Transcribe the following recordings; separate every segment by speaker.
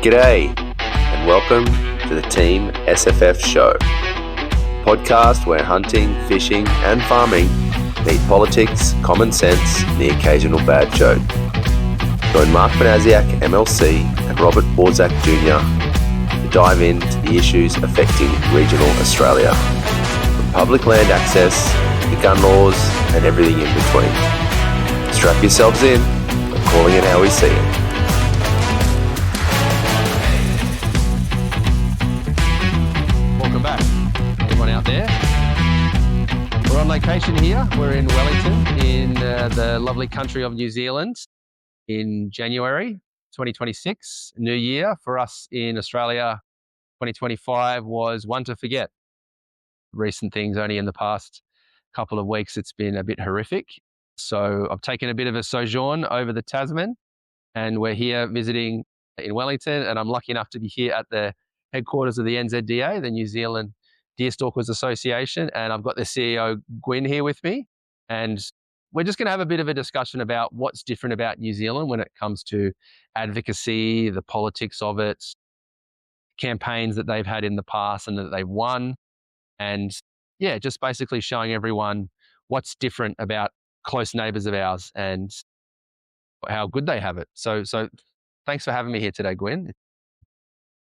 Speaker 1: G'day, and welcome to the Team SFF Show, podcast where hunting, fishing and farming meet politics, common sense and the occasional bad joke. Join Mark Banasiak, MLC, and Robert Borsak Jnr. to dive into the issues affecting regional Australia, from public land access to gun laws and everything in between. Strap yourselves in, we're calling it how we see it.
Speaker 2: Welcome back, everyone out there. We're on location here. We're in Wellington, in the lovely country of New Zealand, in January 2026. New year for us in Australia. 2025 was one to forget. Recent things only in the past couple of weeks, it's been a bit horrific. So I've taken a bit of a sojourn over the Tasman, and we're here visiting in Wellington, and I'm lucky enough to be here at the headquarters of the NZDA, the New Zealand Deerstalkers Association, and I've got the CEO Gwyn here with me, and we're just going to have a bit of a discussion about what's different about New Zealand when it comes to advocacy, the politics of it, campaigns that they've had in the past and that they've won, and yeah, just basically showing everyone what's different about close neighbours of ours and how good they have it. So thanks for having me here today, Gwyn.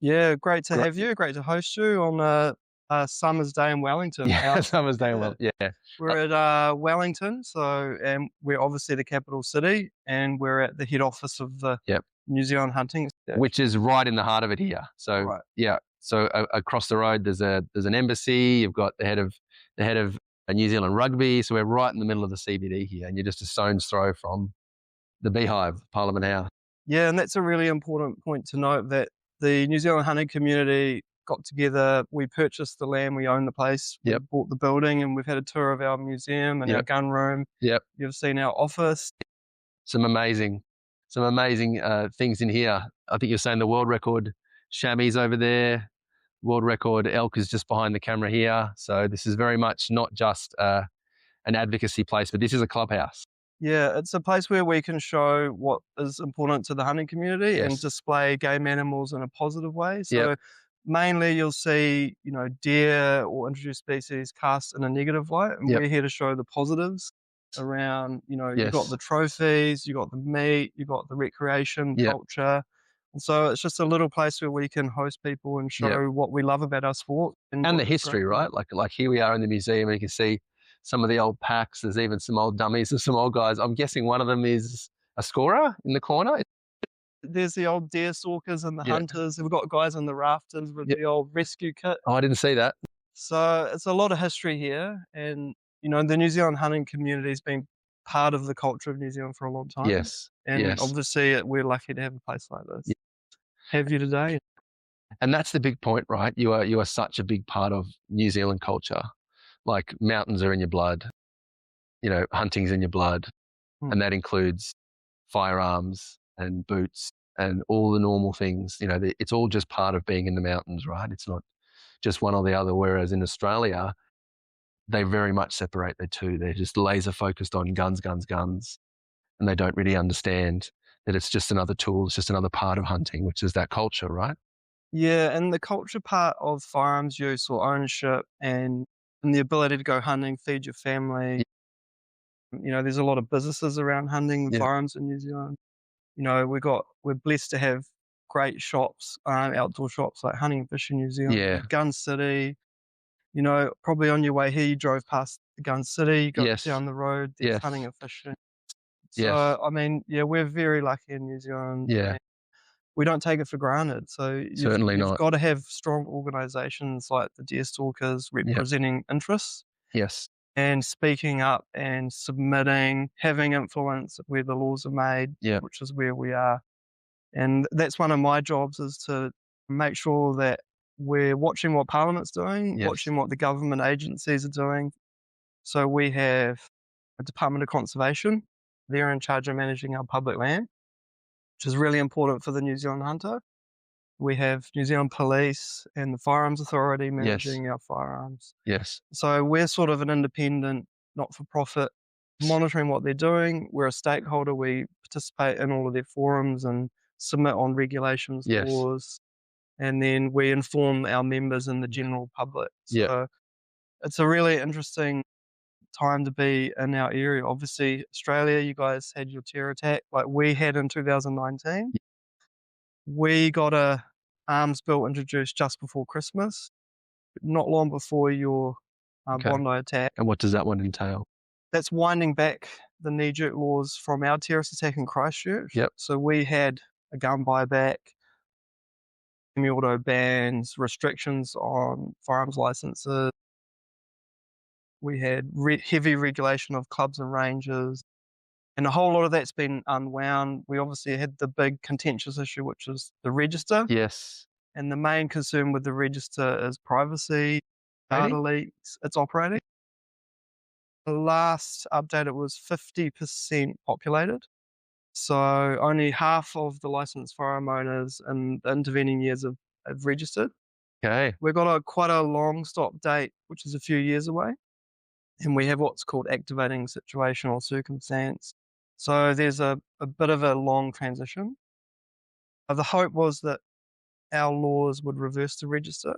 Speaker 3: Yeah, great to have you. Great to host you on a summer's day in Wellington.
Speaker 2: Yeah, summer's day in Wellington. Yeah,
Speaker 3: we're at Wellington, and we're obviously the capital city, and we're at the head office of the New Zealand Hunting,
Speaker 2: which is right in the heart of it here. So
Speaker 3: right.
Speaker 2: Yeah, so across the road there's an embassy. You've got the head of New Zealand Rugby. So we're right in the middle of the CBD here, and you're just a stone's throw from the Beehive, Parliament House.
Speaker 3: Yeah, and that's a really important point to note, that the New Zealand hunting community got together. We purchased the land, we own the place, we bought the building, and we've had a tour of our museum and our gun room.
Speaker 2: Yep.
Speaker 3: You've seen our office.
Speaker 2: Some amazing things in here. I think you're saying the world record chamois over there. World record elk is just behind the camera here. So this is very much not just an advocacy place, but this is a clubhouse.
Speaker 3: Yeah, it's a place where we can show what is important to the hunting community and display game animals in a positive way. So mainly you'll see, deer or introduced species cast in a negative light, and we're here to show the positives around, you've got the trophies, you've got the meat, you've got the recreation, culture. And so it's just a little place where we can host people and show what we love about our sport.
Speaker 2: And the history, right? Like here we are in the museum, and you can see some of the old packs. There's even some old dummies and some old guys. I'm guessing one of them is a scorer in the corner.
Speaker 3: There's the old Deerstalkers and the hunters. We've got guys on the rafters with the old rescue kit.
Speaker 2: Oh, I didn't see that.
Speaker 3: So it's a lot of history here. And, the New Zealand hunting community has been part of the culture of New Zealand for a long time.
Speaker 2: Yes.
Speaker 3: And obviously we're lucky to have a place like this. Have you today.
Speaker 2: And that's the big point, right? You are such a big part of New Zealand culture. Like mountains are in your blood, hunting's in your blood. And that includes firearms and boots and all the normal things. It's all just part of being in the mountains, right? It's not just one or the other. Whereas in Australia, they very much separate the two. They're just laser focused on guns. And they don't really understand that it's just another tool. It's just another part of hunting, which is that culture, right?
Speaker 3: Yeah. And the culture part of firearms use or ownership and the ability to go hunting, feed your family. There's a lot of businesses around hunting and firearms in New Zealand. We're blessed to have great shops, outdoor shops like Hunting and Fishing New Zealand, Gun City. Probably on your way here, you drove past the Gun City, you got down the road, there's Hunting and Fishing. So, we're very lucky in New Zealand.
Speaker 2: Yeah.
Speaker 3: We don't take it for granted. So you've got to have strong organisations like the Deerstalkers representing interests.
Speaker 2: Yes.
Speaker 3: And speaking up and submitting, having influence where the laws are made, which is where we are. And that's one of my jobs, is to make sure that we're watching what Parliament's doing, watching what the government agencies are doing. So we have a Department of Conservation. They're in charge of managing our public land, which is really important for the New Zealand hunter. We have New Zealand Police and the Firearms Authority managing our firearms.
Speaker 2: Yes.
Speaker 3: So we're sort of an independent, not-for-profit, monitoring what they're doing. We're a stakeholder. We participate in all of their forums and submit on regulations, laws, and then we inform our members and the general public. So it's a really interesting time to be in our area. Obviously, Australia, you guys had your terror attack like we had in 2019. We got a arms bill introduced just before Christmas, not long before your Bondi attack.
Speaker 2: And what does that one entail?
Speaker 3: That's winding back the knee-jerk laws from our terrorist attack in Christchurch. So we had a gun buyback, semi-auto bans, restrictions on firearms licenses. We had heavy regulation of clubs and ranges, and a whole lot of that's been unwound. We obviously had the big contentious issue, which is the register. And the main concern with the register is privacy, data leaks. It's operating. The last update, it was 50% populated. So only half of the licensed firearm owners in the intervening years have registered. We've got quite a long stop date, which is a few years away. And we have what's called activating situational circumstance. So there's a bit of a long transition. The hope was that our laws would reverse the register,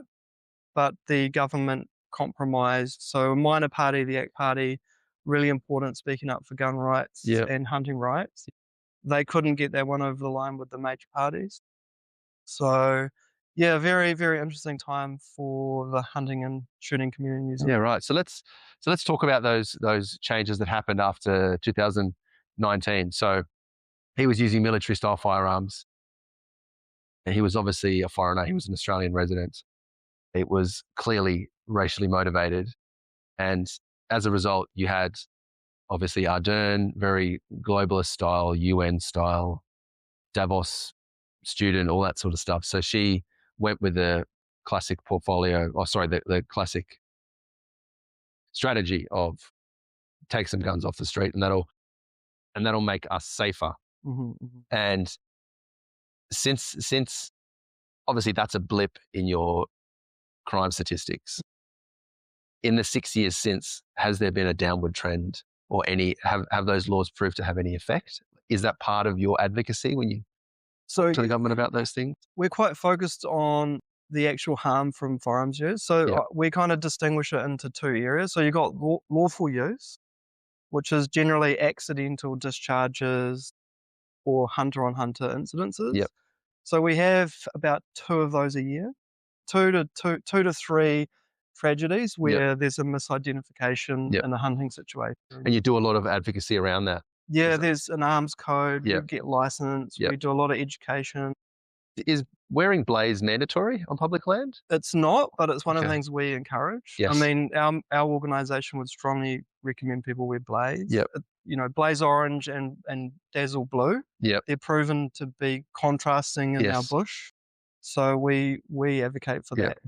Speaker 3: but the government compromised. So a minor party, the ACT Party, really important, speaking up for gun rights and hunting rights. They couldn't get that one over the line with the major parties. So yeah, very, very interesting time for the hunting and shooting community in New Zealand.
Speaker 2: Yeah, right. So let's talk about those changes that happened after 2019. So he was using military style firearms. He was obviously a foreigner. He was an Australian resident. It was clearly racially motivated. And as a result, you had obviously Ardern, very globalist style, UN style, Davos student, all that sort of stuff. So she went with the classic the classic strategy of take some guns off the street and that'll make us safer. And since obviously that's a blip in your crime statistics, in the 6 years since, has there been a downward trend or have those laws proved to have any effect? Is that part of your advocacy when you talk to the government about those things?
Speaker 3: We're quite focused on the actual harm from firearms use. So we kind of distinguish it into two areas. So you've got lawful use, which is generally accidental discharges or hunter-on-hunter incidences. So we have about 2 of those a year, two to three tragedies where there's a misidentification in a hunting situation.
Speaker 2: And you do a lot of advocacy around that?
Speaker 3: Yeah, there's an arms code, we get licensed, we do a lot of education.
Speaker 2: Is wearing blaze mandatory on public land?
Speaker 3: It's not, but it's one of the things we encourage. I mean, our organisation would strongly recommend people wear blaze. You know, blaze orange and dazzle blue. They're proven to be contrasting in our bush. So we advocate for that.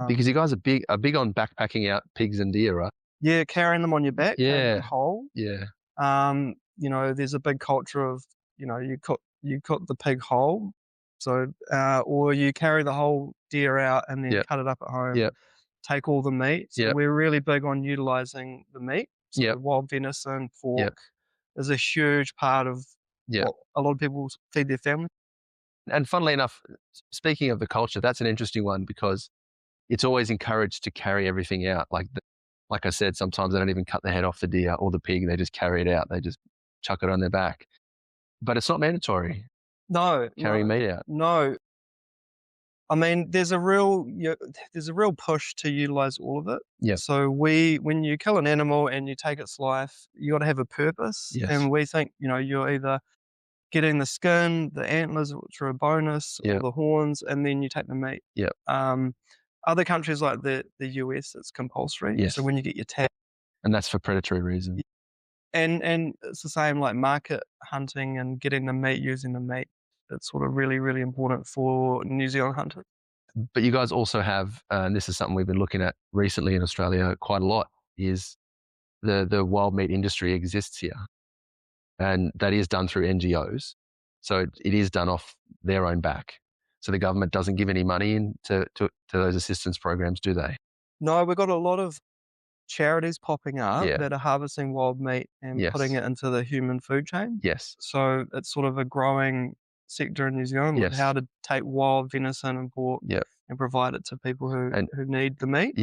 Speaker 2: Because you guys are big on backpacking out pigs and deer, right?
Speaker 3: Yeah, carrying them on your back. Whole. You know, there's a big culture of, you know, you cook the pig whole. So, or you carry the whole deer out and then cut it up at home, take all the meat. So we're really big on utilising the meat. So wild venison, pork is a huge part of what a lot of people feed their family.
Speaker 2: And funnily enough, speaking of the culture, that's an interesting one because it's always encouraged to carry everything out. Like I said, sometimes they don't even cut the head off the deer or the pig. They just carry it out. They just chuck it on their back. But it's not mandatory.
Speaker 3: No.
Speaker 2: Carrying meat out.
Speaker 3: No. I mean, there's a real push to utilise all of it. So when you kill an animal and you take its life, you got to have a purpose. And we think, you know, you're either getting the skin, the antlers, which are a bonus, or the horns, and then you take the meat. Other countries like the US, it's compulsory. So when you get your tag.
Speaker 2: And that's for predatory reasons.
Speaker 3: And it's the same like market hunting and getting the meat, using the meat. It's sort of really, really important for New Zealand hunters.
Speaker 2: But you guys also have, and this is something we've been looking at recently in Australia quite a lot, is the wild meat industry exists here. And that is done through NGOs. So it is done off their own back. So the government doesn't give any money into those assistance programs, do they?
Speaker 3: No, we've got a lot of charities popping up that are harvesting wild meat and putting it into the human food chain.
Speaker 2: Yes.
Speaker 3: So it's sort of a growing sector in New Zealand, with how to take wild venison and pork and provide it to people who need the meat,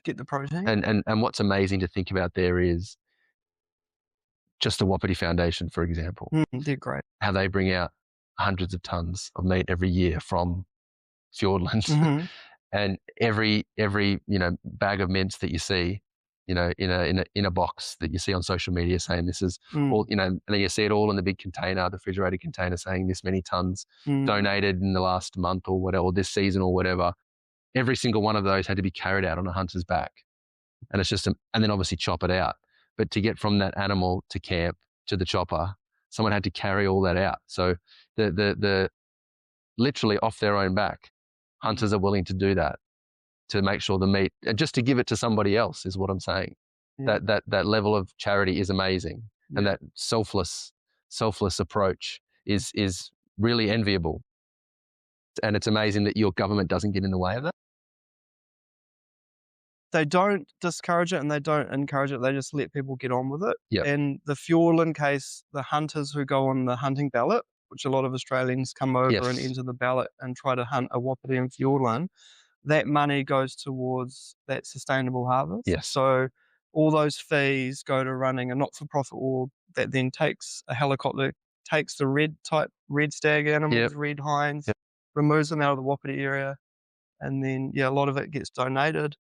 Speaker 3: get the protein.
Speaker 2: And what's amazing to think about there is just the Wapiti Foundation, for example.
Speaker 3: They're great.
Speaker 2: How they bring out hundreds of tons of meat every year from Fiordland, and every bag of mince that you see, in a box that you see on social media saying this is all, and then you see it all in the big container, the refrigerated container, saying this many tons donated in the last month or whatever, or this season or whatever. Every single one of those had to be carried out on a hunter's back, and it's just, and then obviously chop it out. But to get from that animal to camp to the chopper, someone had to carry all that out. So the literally off their own back, hunters are willing to do that to make sure the meat, just to give it to somebody else, is what I'm saying. That level of charity is amazing, and that selfless approach is really enviable. And it's amazing that your government doesn't get in the way of that.
Speaker 3: They don't discourage it and they don't encourage it. They just let people get on with it.
Speaker 2: Yep.
Speaker 3: And the Fiordland case, the hunters who go on the hunting ballot, which a lot of Australians come over and enter the ballot and try to hunt a Wapiti in Fiordland, that money goes towards that sustainable harvest.
Speaker 2: Yes.
Speaker 3: So all those fees go to running a not-for-profit org that then takes a helicopter, takes the red stag animals, red hinds, removes them out of the Wapiti area, and then, a lot of it gets donated.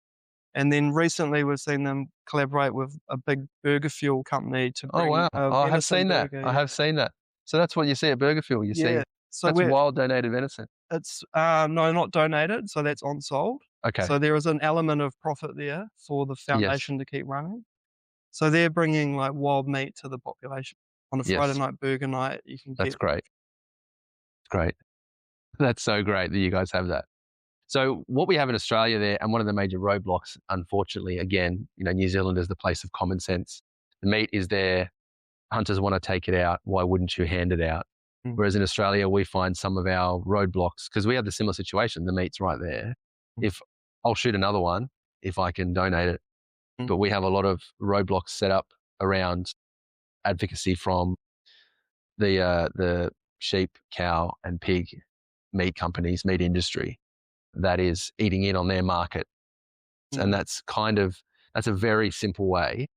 Speaker 3: And then recently we've seen them collaborate with a big burger fuel company to bring
Speaker 2: I have seen that. I have seen that. So that's what you see at Burger Fuel. You see, so that's wild donated venison.
Speaker 3: It's no, not donated. So that's on sold.
Speaker 2: Okay.
Speaker 3: So there is an element of profit there for the foundation to keep running. So they're bringing like wild meat to the population on a Friday night burger night. You can get.
Speaker 2: That's great. Great. That's so great that you guys have that. So what we have in Australia there, and one of the major roadblocks, unfortunately, again, New Zealand is the place of common sense. The meat is there. Hunters want to take it out. Why wouldn't you hand it out? Whereas in Australia, we find some of our roadblocks, because we have the similar situation. The meat's right there. If I'll shoot another one, if I can donate it. But we have a lot of roadblocks set up around advocacy from the sheep, cow, and pig meat companies, meat industry, that is eating in on their market. And that's a very simple way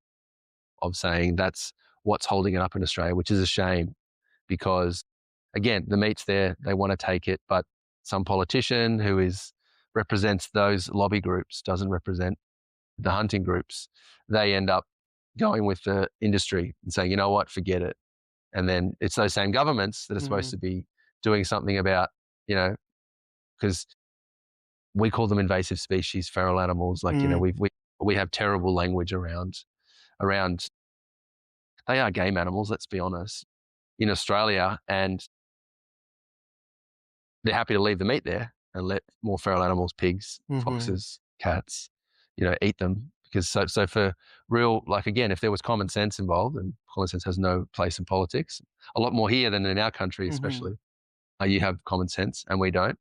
Speaker 2: of saying that's what's holding it up in Australia, which is a shame, because again, the meat's there, they want to take it, but some politician who represents those lobby groups doesn't represent the hunting groups. They end up going with the industry and saying, you know what, forget it. And then it's those same governments that are supposed to be doing something about, because we call them invasive species, feral animals. Like, we have terrible language around, they are game animals, let's be honest, in Australia, and they're happy to leave the meat there and let more feral animals, pigs, foxes, cats, eat them. Because so for real, like, again, if there was common sense involved, and common sense has no place in politics, a lot more here than in our country, especially, you have common sense and we don't.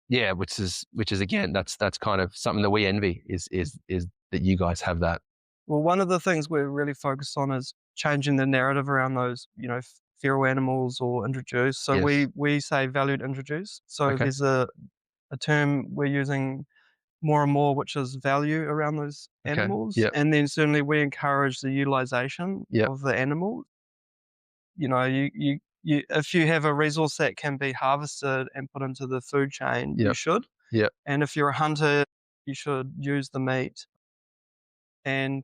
Speaker 2: Yeah, which is again, that's kind of something that we envy is that you guys have that.
Speaker 3: Well, one of the things we're really focused on is changing the narrative around those, feral animals or introduced. So we say valued introduced. So there's a term we're using more and more, which is value around those animals. And then certainly we encourage the utilisation of the animal. You if you have a resource that can be harvested and put into the food chain, you should. And if you're a hunter, you should use the meat. And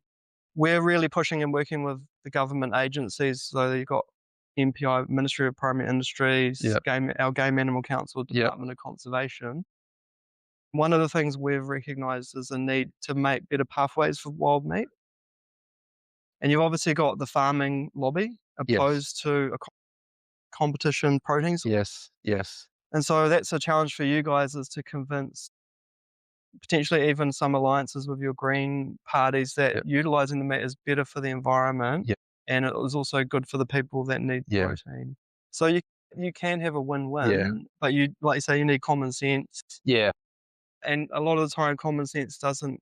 Speaker 3: we're really pushing and working with the government agencies. So you've got MPI, Ministry of Primary Industries, our Game Animal Council, Department of Conservation. One of the things we've recognised is the need to make better pathways for wild meat. And you've obviously got the farming lobby opposed to a competition protein source.
Speaker 2: Yes.
Speaker 3: And so that's a challenge for you guys, is to convince potentially even some alliances with your green parties that utilising the meat is better for the environment and it is also good for the people that need the protein. So you can have a win-win, but you, like you say, you need common sense. And a lot of the time, common sense doesn't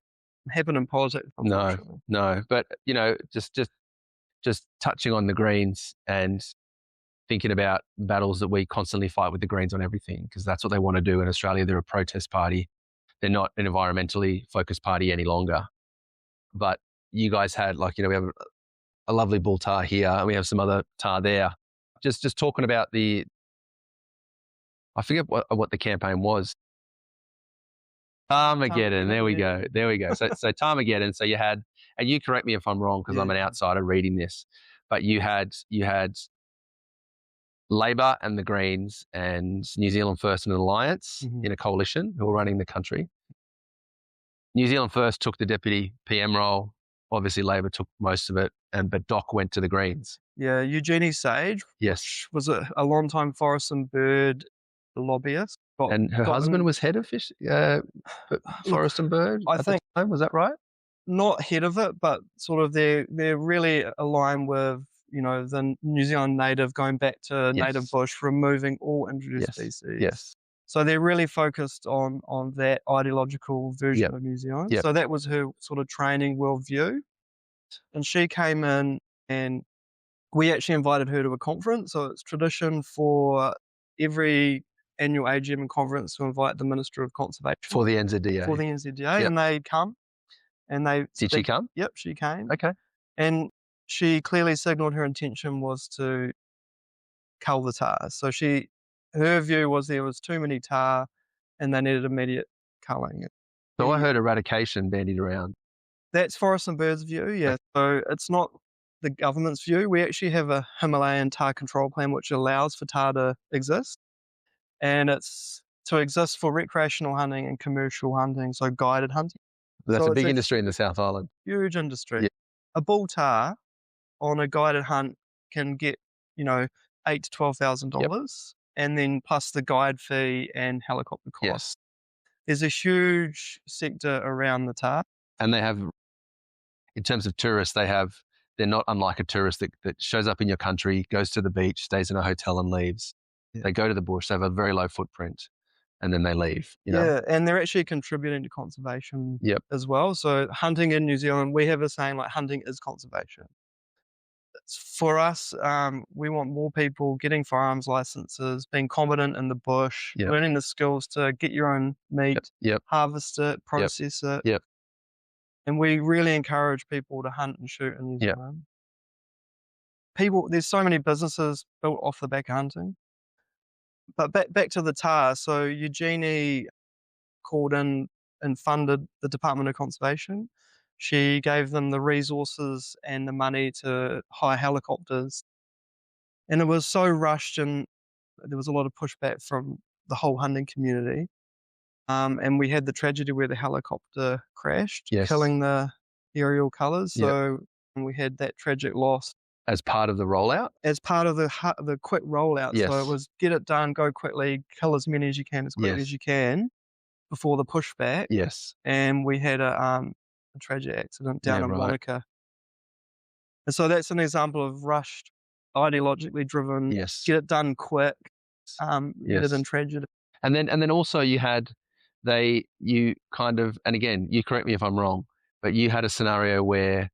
Speaker 3: happen in politics.
Speaker 2: No. But just touching on the greens, and thinking about battles that we constantly fight with the Greens on everything, because that's what they want to do in Australia. They're a protest party. They're not an environmentally focused party any longer. But you guys had, like, we have a lovely bull tar here, and we have some other tar there. Just talking about I forget what the campaign was. Tarmageddon. There we go. So Tarmageddon. So you had, and you correct me if I'm wrong, because I'm an outsider reading this, but you had Labor and the Greens and New Zealand First and an Alliance in a coalition who were running the country. New Zealand First took the deputy PM role. Obviously, Labor took most of it, but Doc went to the Greens.
Speaker 3: Yeah, Eugenie Sage, which was a long-time forest and bird lobbyist.
Speaker 2: And her husband was head of forest and bird, I think. Was that right?
Speaker 3: Not head of it, but sort of they're really aligned with, the New Zealand native, going back to native bush, removing all introduced species.
Speaker 2: Yes.
Speaker 3: So they're really focused on that ideological version of New Zealand. So that was her sort of training worldview. And she came in, and we actually invited her to a conference. So it's tradition for every annual AGM and conference to invite the Minister of Conservation.
Speaker 2: For the NZDA.
Speaker 3: And they come. And
Speaker 2: Did she come?
Speaker 3: Yep, she came.
Speaker 2: Okay.
Speaker 3: And she clearly signalled her intention was to cull the tar. So her view was there was too many tar and they needed immediate culling.
Speaker 2: So I heard eradication bandied around.
Speaker 3: That's Forest and Birds' view, yeah. So it's not the government's view. We actually have a Himalayan tar control plan which allows for tar to exist. And it's to exist for recreational hunting and commercial hunting, so guided hunting.
Speaker 2: That's a big industry in the South Island.
Speaker 3: Huge industry. Yeah. A bull tar on a guided hunt can get, $8,000 to $12,000, and then plus the guide fee and helicopter costs.
Speaker 2: Yes.
Speaker 3: There's a huge sector around the tar.
Speaker 2: And they have, in terms of tourists, they're not unlike a tourist that shows up in your country, goes to the beach, stays in a hotel and leaves. Yeah. They go to the bush, they have a very low footprint, and then they leave.
Speaker 3: Yeah, and they're actually contributing to conservation as well. So hunting in New Zealand, we have a saying like hunting is conservation. For us, we want more people getting firearms licenses, being competent in the bush, learning the skills to get your own meat, harvest it, process it. And we really encourage people to hunt and shoot in New Zealand. There's so many businesses built off the back of hunting. But back to the tar. So Eugenie called in and funded the Department of Conservation. She gave them the resources and the money to hire helicopters. And it was so rushed, and there was a lot of pushback from the whole hunting community. And we had the tragedy where the helicopter crashed, killing the aerial colours. So we had that tragic loss.
Speaker 2: As part of the rollout?
Speaker 3: As part of the quick rollout.
Speaker 2: Yes.
Speaker 3: So it was get it done, go quickly, kill as many as you can, as quickly as you can before the pushback.
Speaker 2: Yes.
Speaker 3: And we had a tragic accident down in Wanaka. And so that's an example of rushed, ideologically driven, get it done quick, rather than tragedy.
Speaker 2: And then also you had and again, you correct me if I'm wrong, but you had a scenario where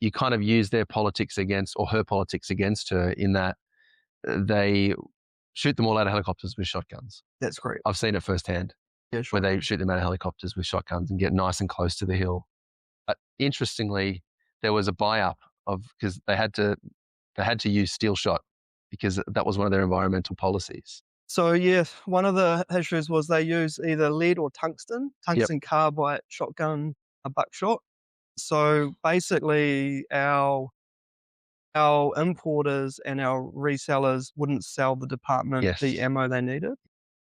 Speaker 2: you kind of used their politics against, or her politics against her, in that they shoot them all out of helicopters with shotguns.
Speaker 3: That's correct.
Speaker 2: I've seen it firsthand.
Speaker 3: Yeah, sure.
Speaker 2: Where they shoot them out of helicopters with shotguns and get nice and close to the hill. But interestingly, there was a buy-up because they had to use steel shot because that was one of their environmental policies.
Speaker 3: So one of the issues was they use either lead or tungsten carbide shotgun, a buckshot. So basically our importers and our resellers wouldn't sell the department the ammo they needed.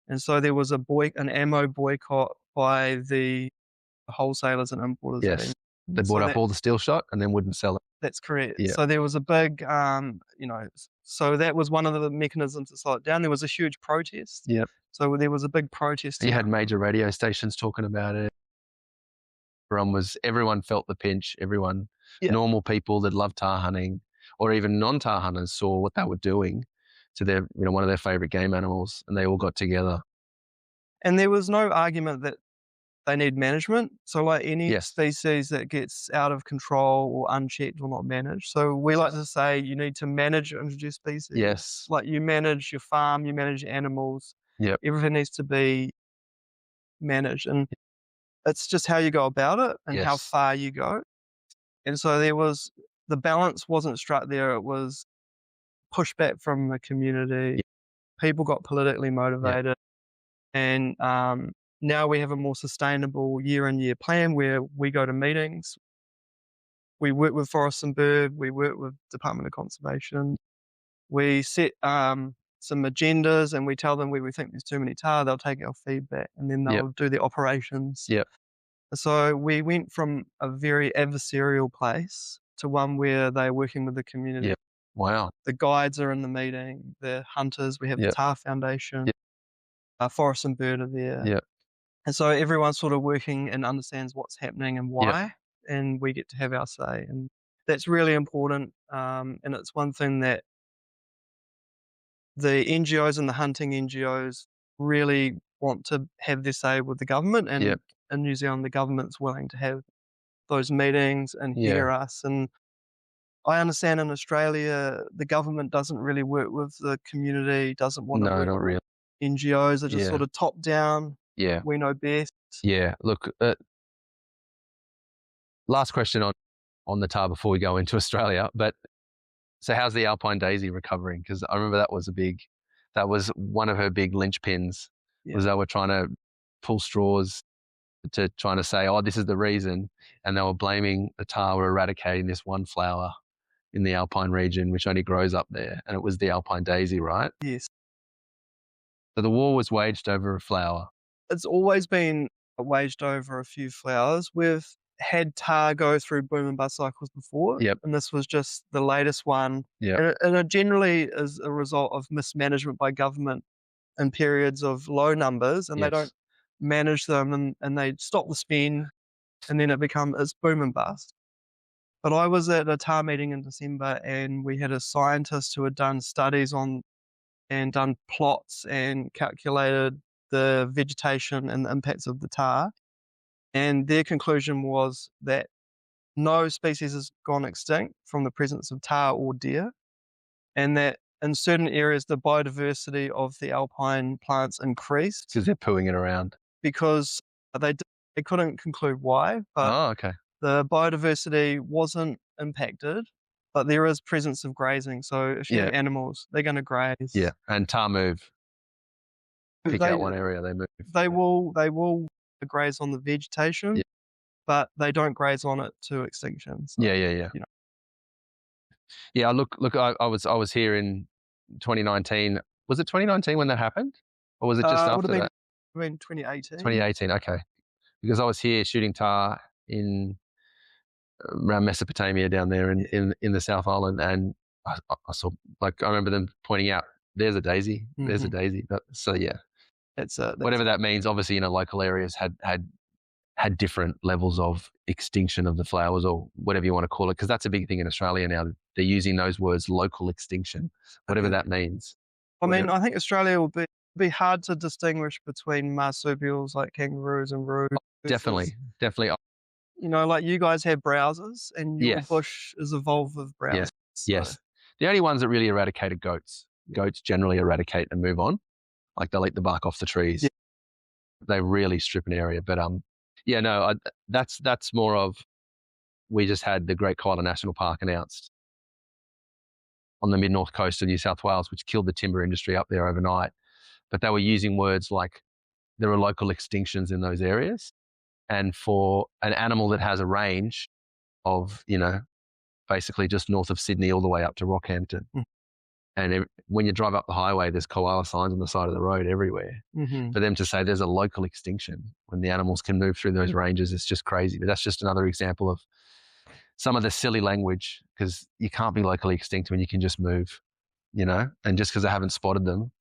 Speaker 3: And so there was an ammo boycott by the wholesalers and importers.
Speaker 2: Yes. They bought up all the steel shot and then wouldn't sell it.
Speaker 3: That's correct. Yeah. So there was a big, so that was one of the mechanisms to slow it down. There was a huge protest.
Speaker 2: Yep.
Speaker 3: So there was a big protest.
Speaker 2: You had major radio stations talking about it. Everyone felt the pinch. Everyone, normal people that love tar hunting, or even non-tar hunters, saw what they were doing to their, one of their favorite game animals, and they all got together.
Speaker 3: And there was no argument that they need management. So like any species that gets out of control or unchecked or not managed. So we like to say you need to manage your introduced species.
Speaker 2: Yes.
Speaker 3: Like you manage your farm, you manage your animals.
Speaker 2: Yep.
Speaker 3: Everything needs to be managed. And it's just how you go about it and how far you go. And so the balance wasn't struck there. It was pushback from the community.
Speaker 2: Yep.
Speaker 3: People got politically motivated. Yep. And now we have a more sustainable year-on-year plan where we go to meetings. We work with Forest and Bird. We work with Department of Conservation. We set some agendas and we tell them where we think there's too many tahr. They'll take our feedback and then they'll do the operations.
Speaker 2: Yep.
Speaker 3: So we went from a very adversarial place to one where they're working with the community.
Speaker 2: Yep. Wow.
Speaker 3: The guides are in the meeting, the hunters, we have the Tahr Foundation, Forest and Bird are there.
Speaker 2: Yep.
Speaker 3: And so everyone's sort of working and understands what's happening and why, and we get to have our say. And that's really important. And it's one thing that the NGOs and the hunting NGOs really want to have their say with the government. And in New Zealand, the government's willing to have those meetings and hear us. And I understand in Australia, the government doesn't really work with the community, doesn't want to work with
Speaker 2: really.
Speaker 3: NGOs. Are just sort of top down.
Speaker 2: Yeah.
Speaker 3: We know best.
Speaker 2: Yeah. Look, last question on the tahr before we go into Australia. But so how's the alpine daisy recovering? Because I remember that was one of her big linchpins was they were trying to pull straws to trying to say, oh, this is the reason. And they were blaming the tahr were eradicating this one flower in the alpine region, which only grows up there. And it was the alpine daisy, right?
Speaker 3: Yes.
Speaker 2: So the war was waged over a flower.
Speaker 3: It's always been waged over a few flowers. We've had tahr go through boom and bust cycles before.
Speaker 2: Yep.
Speaker 3: And this was just the latest one.
Speaker 2: Yeah.
Speaker 3: And it generally is a result of mismanagement by government in periods of low numbers, and they don't manage them and they stop the spend, and then it's boom and bust. But I was at a tahr meeting in December and we had a scientist who had done studies on and done plots and calculated the vegetation and the impacts of the tahr. And their conclusion was that no species has gone extinct from the presence of tahr or deer, and that in certain areas the biodiversity of the alpine plants increased.
Speaker 2: Because they're pooing it around.
Speaker 3: Because they couldn't conclude why, but the biodiversity wasn't impacted, but there is presence of grazing. So if you have animals, they're going to graze.
Speaker 2: Yeah, and tahr move. Pick out one area, they move.
Speaker 3: They will graze on the vegetation, but they don't graze on it to extinction. So,
Speaker 2: yeah.
Speaker 3: You know.
Speaker 2: Yeah, look. I was here in 2019. Was it 2019 when that happened, or was it just after that?
Speaker 3: It would have been 2018.
Speaker 2: 2018, okay. Because I was here shooting tahr in around Mesopotamia down there in the South Island, and I saw, like, I remember them pointing out, there's a daisy, there's a daisy. So yeah, that's whatever that means. Obviously, local areas had different levels of extinction of the flowers, or whatever you want to call it, because that's a big thing in Australia now. They're using those words, local extinction, whatever that means.
Speaker 3: I mean, I think Australia will be hard to distinguish between marsupials like kangaroos and roos.
Speaker 2: Definitely.
Speaker 3: Like you guys have browsers, and your bush is evolved with browsers.
Speaker 2: Yes. The only ones that really eradicate are goats. Goats generally eradicate and move on. Like they'll eat the bark off the trees. Yeah. They really strip an area. But that's more of, we just had the Great Koala National Park announced on the mid-north coast of New South Wales, which killed the timber industry up there overnight. But they were using words like there are local extinctions in those areas. And for an animal that has a range of, basically just north of Sydney all the way up to Rockhampton. And when you drive up the highway, there's koala signs on the side of the road everywhere. For them to say there's a local extinction when the animals can move through those ranges, it's just crazy. But that's just another example of some of the silly language, because you can't be locally extinct when you can just move, and just because I haven't spotted them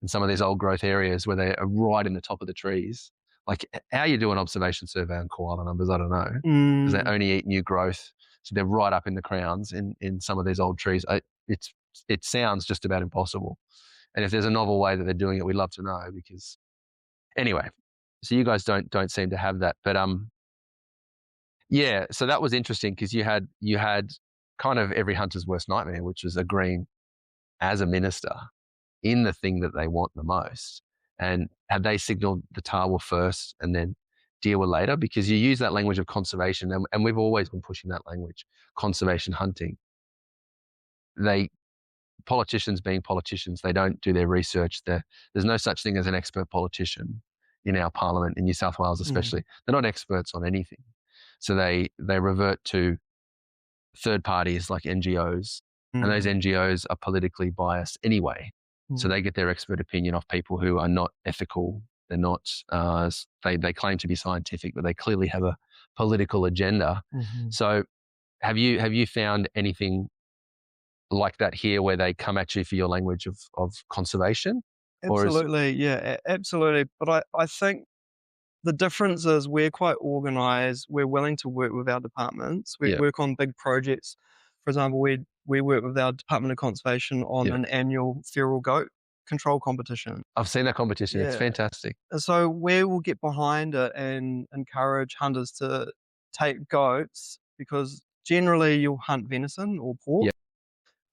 Speaker 2: in some of these old growth areas where they are right in the top of the trees. Like, how you do an observation survey on koala numbers, I don't know, because they only eat new growth. So they're right up in the crowns in some of these old trees. It sounds just about impossible. And if there's a novel way that they're doing it, we'd love to know, because anyway, So you guys don't seem to have that, but yeah. So that was interesting because you had kind of every hunter's worst nightmare, which was agreeing as a minister in the thing that they want the most. And had they signaled the tawa first and then deer were later? Because you use that language of conservation, and we've always been pushing that language, conservation hunting. Politicians being politicians, they don't do their research. There's no such thing as an expert politician in our parliament, in New South Wales especially. They're not experts on anything. So they revert to third parties like NGOs, and those NGOs are politically biased anyway. So they get their expert opinion off people who are not ethical. They're not, they claim to be scientific, but they clearly have a political agenda. So have you found anything like that here where they come at you for your language of conservation?
Speaker 3: Absolutely, yeah, absolutely. But I think the difference is we're quite organised. We're willing to work with our departments. We work on big projects. For example, we work with our Department of Conservation on an annual feral goat control competition.
Speaker 2: I've seen that competition. It's fantastic.
Speaker 3: So we will get behind it and encourage hunters to take goats, because generally you'll hunt venison or pork.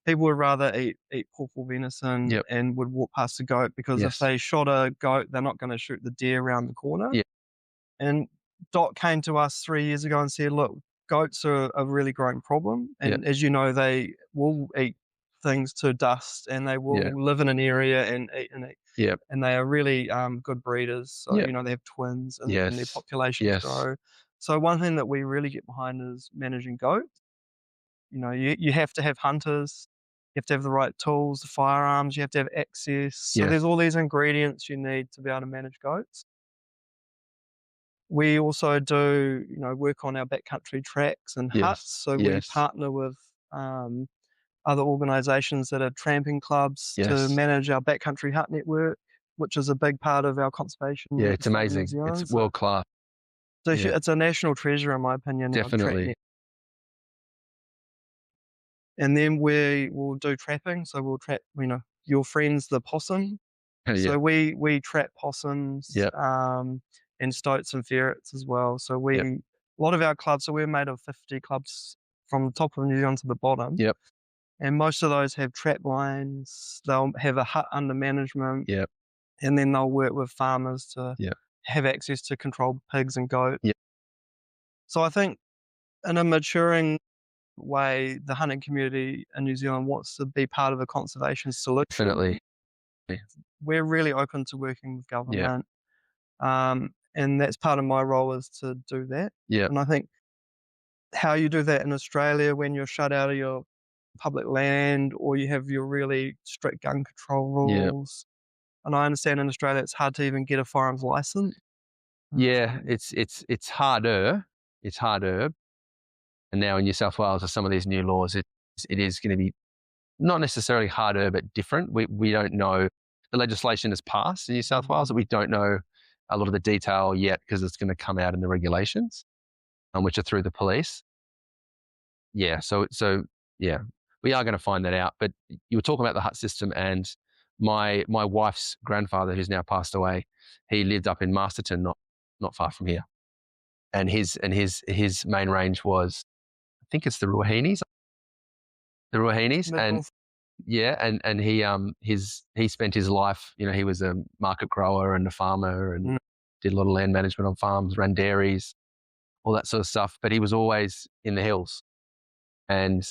Speaker 3: People would rather eat pork or venison and would walk past a goat, because if they shot a goat, they're not going to shoot the deer around the corner. And Dot came to us 3 years ago and said, look, goats are a really growing problem. And as you know, they will eat things to dust, and they will live in an area and eat and eat. And they are really good breeders. So, you know, they have twins and their populations grow. So one thing that we really get behind is managing goats. You know, you have to have hunters. You have to have the right tools, the firearms. You have to have access. So there's all these ingredients you need to be able to manage goats. We also do, you know, work on our backcountry tracks and huts. So we partner with other organisations that are tramping clubs to manage our backcountry hut network, which is a big part of our conservation.
Speaker 2: Yeah, it's amazing. It's world class.
Speaker 3: So it's a national treasure, in my opinion.
Speaker 2: Definitely.
Speaker 3: And then we will do trapping. So we'll trap, you know, your friends, the possum. So we trap possums and stoats and ferrets as well. So a lot of our clubs, so we're made of 50 clubs from the top of New Zealand to the bottom. And most of those have trap lines. They'll have a hut under management. And then they'll work with farmers to have access to controlled pigs and goats. So I think in a maturing way, the hunting community in New Zealand wants to be part of a conservation solution.
Speaker 2: Definitely.
Speaker 3: We're really open to working with government. And that's part of my role, is to do that. And I think how you do that in Australia, when you're shut out of your public land or you have your really strict gun control rules. And I understand in Australia it's hard to even get a firearms license.
Speaker 2: It's harder. It's harder. And now in New South Wales, with some of these new laws, it is going to be not necessarily harder, but different. We don't know. The legislation has passed in New South Wales, but we don't know a lot of the detail yet, because it's going to come out in the regulations, which are through the police. So we are going to find that out. But you were talking about the hut system, and my wife's grandfather, who's now passed away, he lived up in Masterton, not far from here, and his main range was, I think it's the Ruahinis, and he spent his life, you know, he was a market grower and a farmer and did a lot of land management on farms, ran dairies, all that sort of stuff. But he was always in the hills. And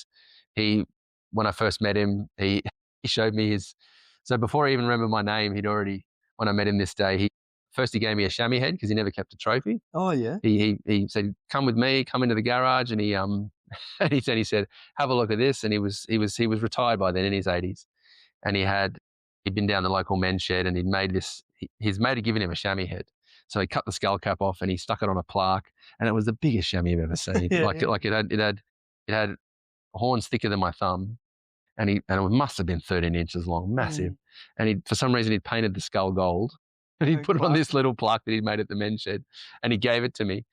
Speaker 2: when I first met him, he showed me so before I even remember my name, when I met him this day, he gave me a chamois head, because he never kept a trophy.
Speaker 3: Oh yeah.
Speaker 2: He said, come with me, come into the garage, and he said, have a look at this. And he was retired by then, in his 80s, and he'd been down the local men's shed, and he'd made this. His mate had given him a chamois head, so he cut the skull cap off and he stuck it on a plaque, and it was the biggest chamois I've ever seen. It had horns thicker than my thumb, and it must have been 13 inches long, massive. And for some reason he'd painted the skull gold, and he put it on this little plaque that he'd made at the men's shed, and he gave it to me.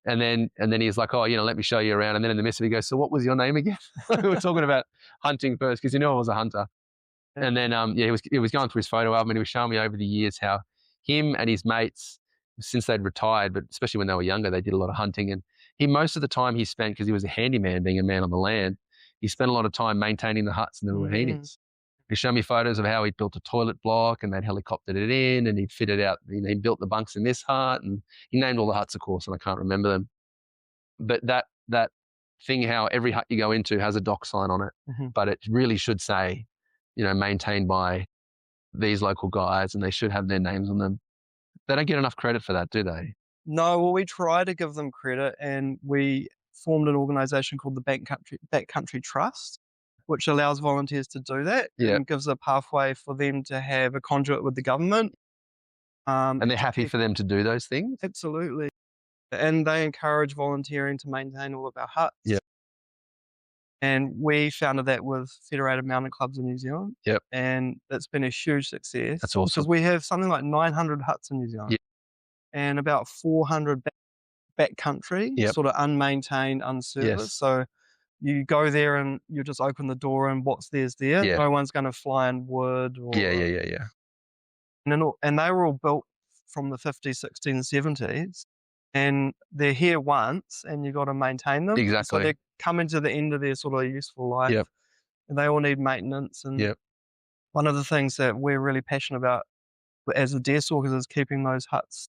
Speaker 2: And then he was like, oh, you know, let me show you around. And then in the midst of it, he goes, so what was your name again? We were talking about hunting first, because he knew I was a hunter. And then, he was going through his photo album, and he was showing me over the years how him and his mates since they'd retired, but especially when they were younger, they did a lot of hunting. And most of the time he spent, because he was a handyman, being a man on the land, he spent a lot of time maintaining the huts and the wahinis. He showed me photos of how he'd built a toilet block and they'd helicoptered it in and he'd fitted out, he built the bunks in this hut, and he named all the huts, of course, and I can't remember them. But that thing, how every hut you go into has a dock sign on it, but it really should say, maintained by these local guys, and they should have their names on them. They don't get enough credit for that, do they?
Speaker 3: No, well, we try to give them credit, and we formed an organisation called the Backcountry Trust, which allows volunteers to do that and gives a pathway for them to have a conduit with the government.
Speaker 2: And they're happy for them to do those things?
Speaker 3: Absolutely. And they encourage volunteering to maintain all of our huts.
Speaker 2: Yeah.
Speaker 3: And we founded that with Federated Mountain Clubs in New Zealand.
Speaker 2: Yep.
Speaker 3: And it's been a huge success.
Speaker 2: That's awesome.
Speaker 3: Because we have something like 900 huts in New Zealand.
Speaker 2: Yep.
Speaker 3: And about 400 backcountry, sort of unmaintained, unserviced.
Speaker 2: Yes.
Speaker 3: So you go there and you just open the door and what's there's there.
Speaker 2: Yeah.
Speaker 3: No one's going to fly in wood. Or,
Speaker 2: Yeah.
Speaker 3: And they were all built from the 50s, 60s, and 70s. And they're here once and you've got to maintain them.
Speaker 2: Exactly.
Speaker 3: So they're coming to the end of their sort of useful life.
Speaker 2: Yep.
Speaker 3: And they all need maintenance. And one of the things that we're really passionate about as the Deerstalkers is keeping those huts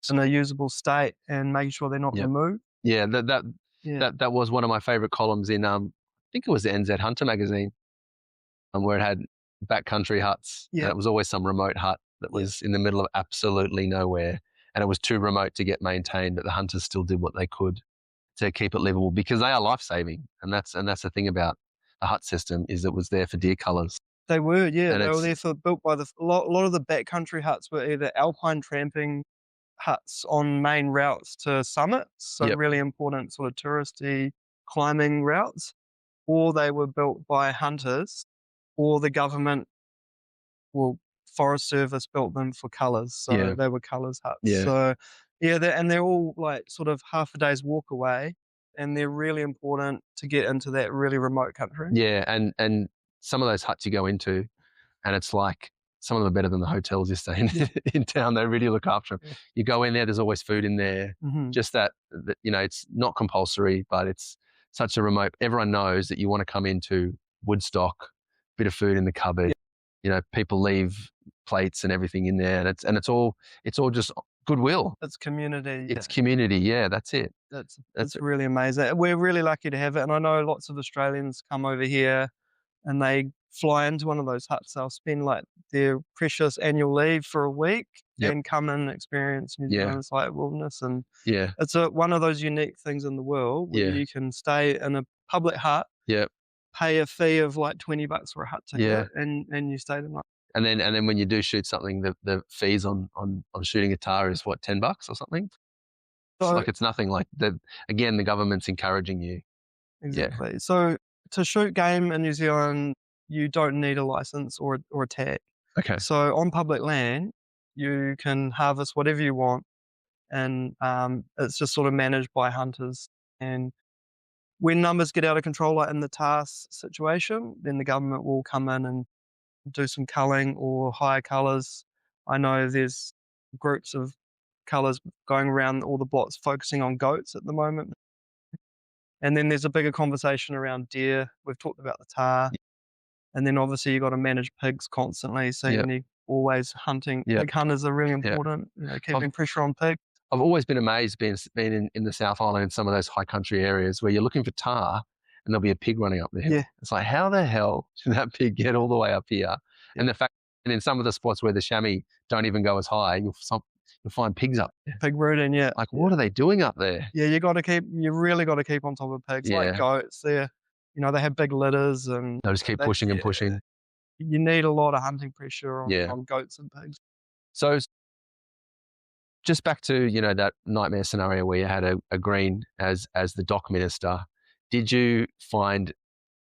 Speaker 3: in a usable state and making sure they're not removed.
Speaker 2: Yeah, that was one of my favourite columns in, I think it was the NZ Hunter magazine, where it had backcountry huts.
Speaker 3: Yeah.
Speaker 2: And it was always some remote hut that was in the middle of absolutely nowhere. And it was too remote to get maintained, but the hunters still did what they could to keep it livable, because they are life-saving. And that's the thing about the hut system, is it was there for deer cullers.
Speaker 3: They were, yeah.
Speaker 2: And
Speaker 3: they were there built by a lot of the backcountry huts were either alpine tramping huts on main routes to summits, so really important sort of touristy climbing routes, or they were built by hunters, or the government, Forest Service built them for cullers, so they were cullers huts. So and they're all like sort of half a day's walk away, and they're really important to get into that really remote country.
Speaker 2: Yeah, and some of those huts you go into, and it's like, some of them are better than the hotels you stay in town. They really look after them. You go in there, there's always food in there. Just that, it's not compulsory, but it's such a remote, everyone knows that you want to come into Woodstock, bit of food in the cupboard. People leave plates and everything in there, and it's all just goodwill.
Speaker 3: It's community.
Speaker 2: It's community. Yeah, that's it.
Speaker 3: That's really amazing. We're really lucky to have it. And I know lots of Australians come over here and they fly into one of those huts. They'll spend like their precious annual leave for a week and come and experience New Zealand's like wilderness. And it's one of those unique things in the world where you can stay in a public hut, pay a fee of like $20 for a hut ticket, and you stay the night.
Speaker 2: And then when you do shoot something, the fees on shooting a tar is what, $10 or something? So, it's nothing. Like the government's encouraging you.
Speaker 3: Exactly. So to shoot game in New Zealand, you don't need a license or a tag.
Speaker 2: Okay.
Speaker 3: So on public land, you can harvest whatever you want, and it's just sort of managed by hunters. And when numbers get out of control, like in the TARS situation, then the government will come in and do some culling or hire cullers. I know there's groups of cullers going around all the blocks focusing on goats at the moment. And then there's a bigger conversation around deer. We've talked about the tar. And then obviously you've got to manage pigs constantly. So you need always hunting. Pig hunters are really important, keeping pressure on pigs.
Speaker 2: I've always been amazed being in the South Island, in some of those high country areas where you're looking for tar and there'll be a pig running up there.
Speaker 3: Yeah.
Speaker 2: It's like, how the hell did that pig get all the way up here? And the fact, and in some of the spots where the chamois don't even go as high, you'll find pigs up there.
Speaker 3: Pig rooting, Like,
Speaker 2: what are they doing up there?
Speaker 3: Yeah, you really got to keep on top of pigs. Like goats, they have big litters and
Speaker 2: they'll just keep pushing and pushing.
Speaker 3: You need a lot of hunting pressure on goats and pigs.
Speaker 2: So just back to, that nightmare scenario where you had a Green as the dock minister. Did you find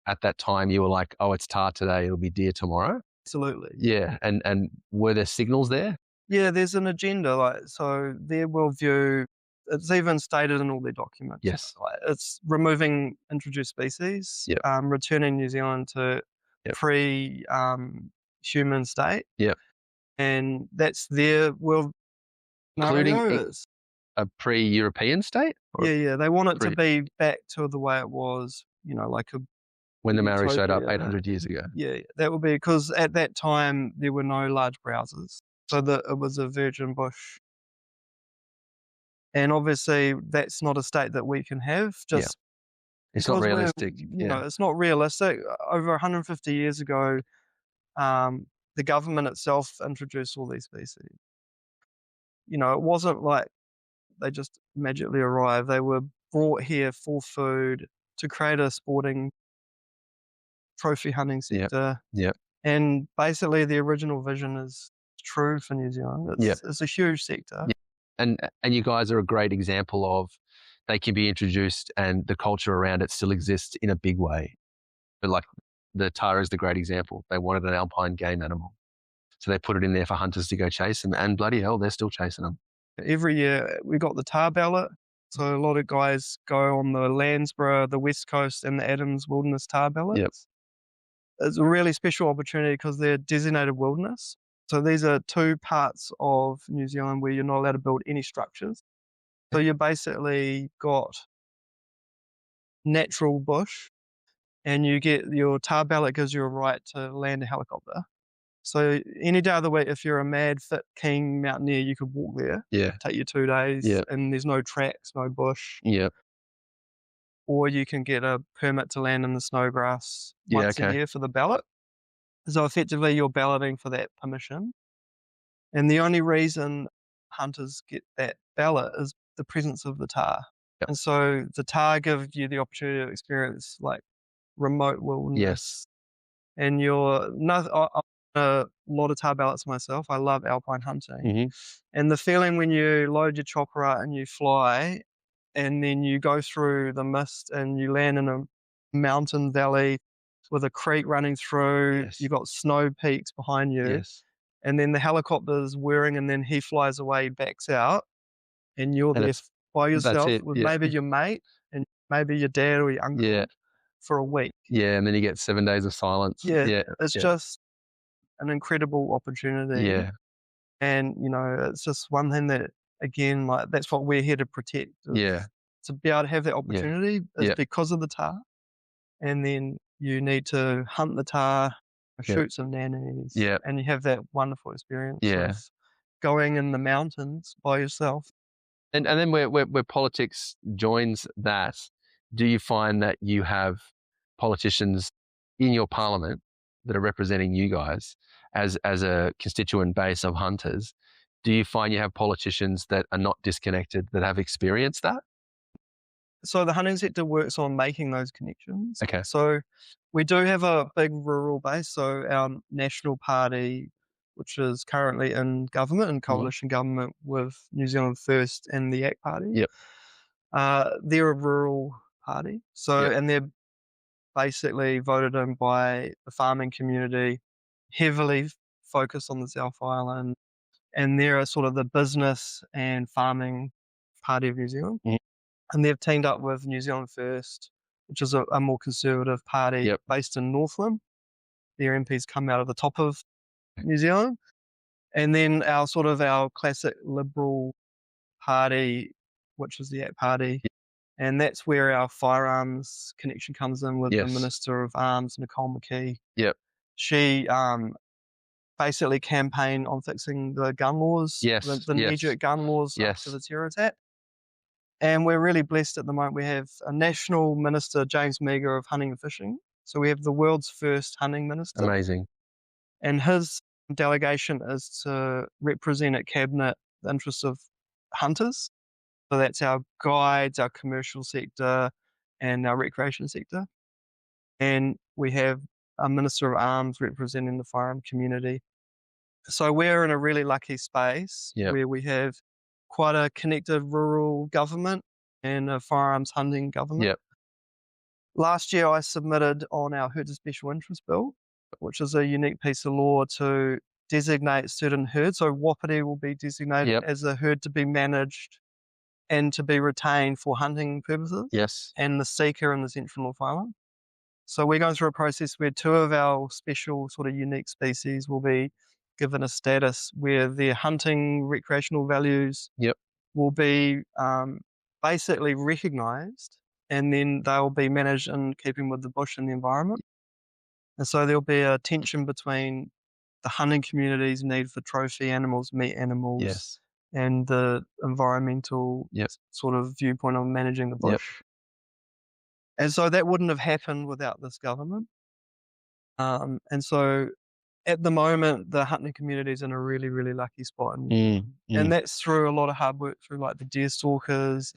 Speaker 2: at that time you were like, oh, it's tar today, it'll be deer tomorrow?
Speaker 3: Absolutely.
Speaker 2: Yeah. And were there signals there?
Speaker 3: Yeah, there's an agenda. So their worldview, it's even stated in all their documents.
Speaker 2: Yes.
Speaker 3: It's removing introduced species, returning New Zealand to pre-human state.
Speaker 2: Yep.
Speaker 3: And that's their world.
Speaker 2: including a pre-European state?
Speaker 3: Yeah. They want it to be back to the way it was, like
Speaker 2: when the Maori showed up 800 years ago.
Speaker 3: Yeah, that would be because at that time there were no large browsers. So it was a virgin bush. And obviously that's not a state that we can have.
Speaker 2: It's not realistic.
Speaker 3: It's not realistic. Over 150 years ago, the government itself introduced all these species. It wasn't like they just magically arrived. They were brought here for food to create a sporting trophy hunting sector.
Speaker 2: Yeah.
Speaker 3: And basically the original vision is true for New Zealand. It's a huge sector.
Speaker 2: And you guys are a great example of they can be introduced and the culture around it still exists in a big way. But like the tahr is the great example. They wanted an alpine game animal. So they put it in there for hunters to go chase them, and bloody hell, they're still chasing them.
Speaker 3: Every year we got the tahr ballot. So a lot of guys go on the Landsborough, the West Coast and the Adams Wilderness tahr ballots.
Speaker 2: Yep.
Speaker 3: It's a really special opportunity because they're designated wilderness. So these are two parts of New Zealand where you're not allowed to build any structures. So you basically got natural bush, and you get your tahr ballot gives you a right to land a helicopter. So any day of the week, if you're a mad, fit, keen mountaineer, you could walk there.
Speaker 2: Yeah.
Speaker 3: Take you 2 days.
Speaker 2: Yeah.
Speaker 3: And there's no tracks, no bush.
Speaker 2: Yeah.
Speaker 3: Or you can get a permit to land in the snowgrass once a year for the ballot. So effectively you're balloting for that permission. And the only reason hunters get that ballot is the presence of the tahr.
Speaker 2: Yep.
Speaker 3: And so the tahr gives you the opportunity to experience like remote wilderness.
Speaker 2: Yes.
Speaker 3: And I'm a lot of tahr ballots myself. I love alpine hunting.
Speaker 2: Mm-hmm.
Speaker 3: And the feeling when you load your chopper and you fly, and then you go through the mist and you land in a mountain valley with a creek running through.
Speaker 2: Yes.
Speaker 3: You've got snow peaks behind you.
Speaker 2: Yes.
Speaker 3: And then the helicopter's whirring, and then he flies away, backs out, and you're there by yourself with maybe your mate and maybe your dad or your uncle for a week.
Speaker 2: Yeah, and then you get 7 days of silence.
Speaker 3: It's just an incredible opportunity.
Speaker 2: Yeah.
Speaker 3: And, it's just one thing that, again, like that's what we're here to protect. To be able to have that opportunity is because of the tahr. And then you need to hunt the tahr, shoot some nannies, and you have that wonderful experience of going in the mountains by yourself.
Speaker 2: And then where politics joins that, do you find that you have politicians in your parliament that are representing you guys as a constituent base of hunters? Do you find you have politicians that are not disconnected, that have experienced that?
Speaker 3: So the hunting sector works on making those connections.
Speaker 2: Okay.
Speaker 3: So we do have a big rural base. So our national party, which is currently in government, in coalition government with New Zealand First and the ACT Party.
Speaker 2: Yep.
Speaker 3: They're a rural party. So, and they're basically voted in by the farming community, heavily focused on the South Island. And they're sort of the business and farming party of New Zealand. Mm-hmm. And they've teamed up with New Zealand First, which is a more conservative party based in Northland. Their MPs come out of the top of New Zealand. And then our classic liberal party, which is the ACT Party. Yep. And that's where our firearms connection comes in with the Minister of Arms, Nicole McKee.
Speaker 2: Yep.
Speaker 3: She basically campaigned on fixing the gun laws, the knee-jerk gun laws after the terror attack. And we're really blessed at the moment. We have a national minister, James Meagher, of hunting and fishing. So we have the world's first hunting minister.
Speaker 2: Amazing.
Speaker 3: And his delegation is to represent at Cabinet the interests of hunters. So that's our guides, our commercial sector, and our recreation sector. And we have a Minister of Arms representing the firearm community. So we're in a really lucky space where we have quite a connected rural government and a firearms hunting government.
Speaker 2: Yep.
Speaker 3: Last year I submitted on our herds of special interest bill, which is a unique piece of law to designate certain herds. So Wapiti will be designated as a herd to be managed and to be retained for hunting purposes.
Speaker 2: Yes.
Speaker 3: And the Seeker and the Central North Island. So we're going through a process where 2 of our special sort of unique species will be given a status where their hunting recreational values will be basically recognised, and then they'll be managed in keeping with the bush and the environment. And so there'll be a tension between the hunting community's need for trophy animals, meat animals, and the environmental sort of viewpoint on managing the bush. And so that wouldn't have happened without this government. And so at the moment, the hunting community is in a really, really lucky spot. And that's through a lot of hard work through like the Deerstalkers,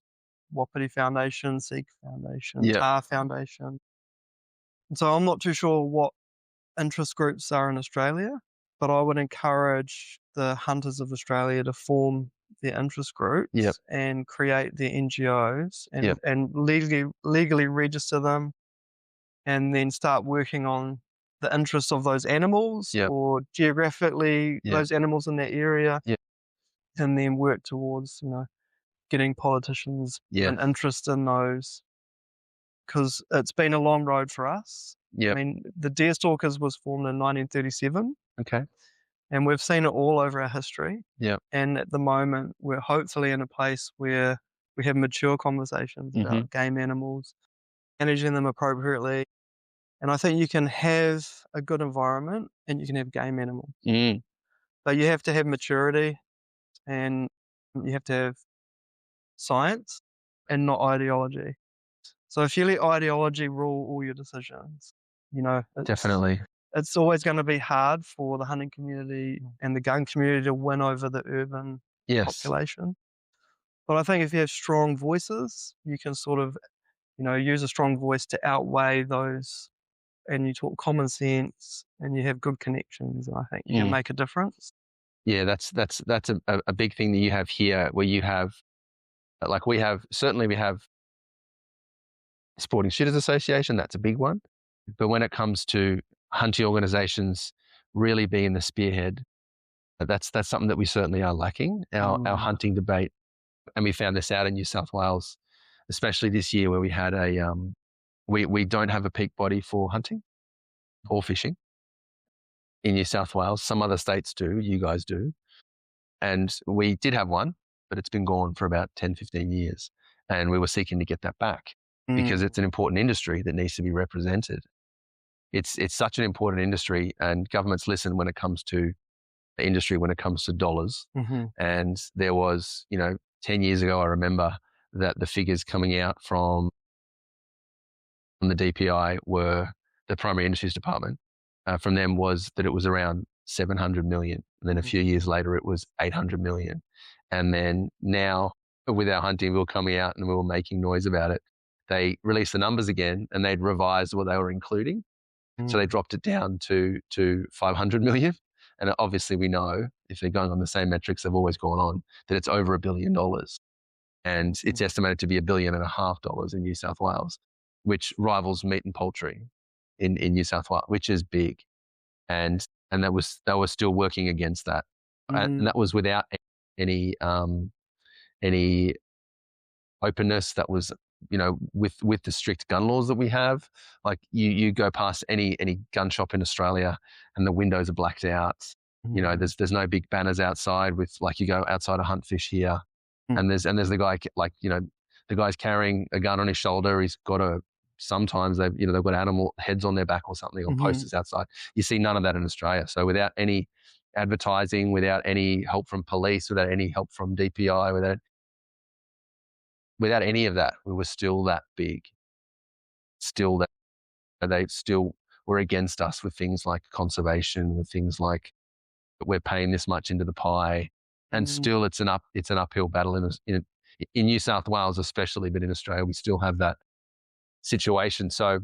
Speaker 3: Wapiti Foundation, Seek Foundation, TAR Foundation. And so I'm not too sure what interest groups are in Australia, but I would encourage the Hunters of Australia to form their interest groups and create their NGOs and legally register them, and then start working on the interests of those animals or geographically those animals in that area, and then work towards getting politicians an interest in those, because it's been a long road for us. I mean, the Deerstalkers was formed in 1937.
Speaker 2: Okay.
Speaker 3: And we've seen it all over our history. And at the moment, we're hopefully in a place where we have mature conversations about game animals, managing them appropriately. And I think you can have a good environment and you can have game animals. But you have to have maturity, and you have to have science and not ideology. So if you let ideology rule all your decisions,
Speaker 2: definitely,
Speaker 3: it's always going to be hard for the hunting community and the gun community to win over the urban population. But I think if you have strong voices, you can sort of, use a strong voice to outweigh those, and you talk common sense and you have good connections, and I think you can make a difference.
Speaker 2: Yeah, that's a big thing that you have here, where you have, like we have Sporting Shooters Association, that's a big one. But when it comes to hunting organisations really being the spearhead, that's something that we certainly are lacking, our hunting debate. And we found this out in New South Wales, especially this year, where we had we don't have a peak body for hunting or fishing in New South Wales. Some other states do, you guys do. And we did have one, but it's been gone for about 10, 15 years. And we were seeking to get that back because it's an important industry that needs to be represented. It's such an important industry, and governments listen when it comes to the industry, when it comes to dollars. And there was, 10 years ago, I remember that the figures coming out from the DPI were the Primary Industries Department. From them was that it was around 700 million. And then a few years later, it was 800 million. And then now with our hunting, we were coming out and we were making noise about it. They released the numbers again and they'd revised what they were including. So they dropped it down to 500 million. And obviously we know, if they're going on the same metrics they've always gone on, that it's over $1 billion. And it's estimated to be $1.5 billion in New South Wales, which rivals meat and poultry in New South Wales, which is big. And they were still working against that. And that was without any openness. That was, with the strict gun laws that we have. Like you go past any gun shop in Australia and the windows are blacked out. There's no big banners outside with, like, you go outside a hunt fish here, and there's the guy, like, the guy's carrying a gun on his shoulder. He's got sometimes they've got animal heads on their back or something on posters outside. You see none of that in Australia. So without any advertising, without any help from police, without any help from DPI, without any of that, we were still that big. Still that they still were against us with things like conservation, with things like we're paying this much into the pie, and still it's an uphill battle in New South Wales especially, but in Australia we still have that situation. So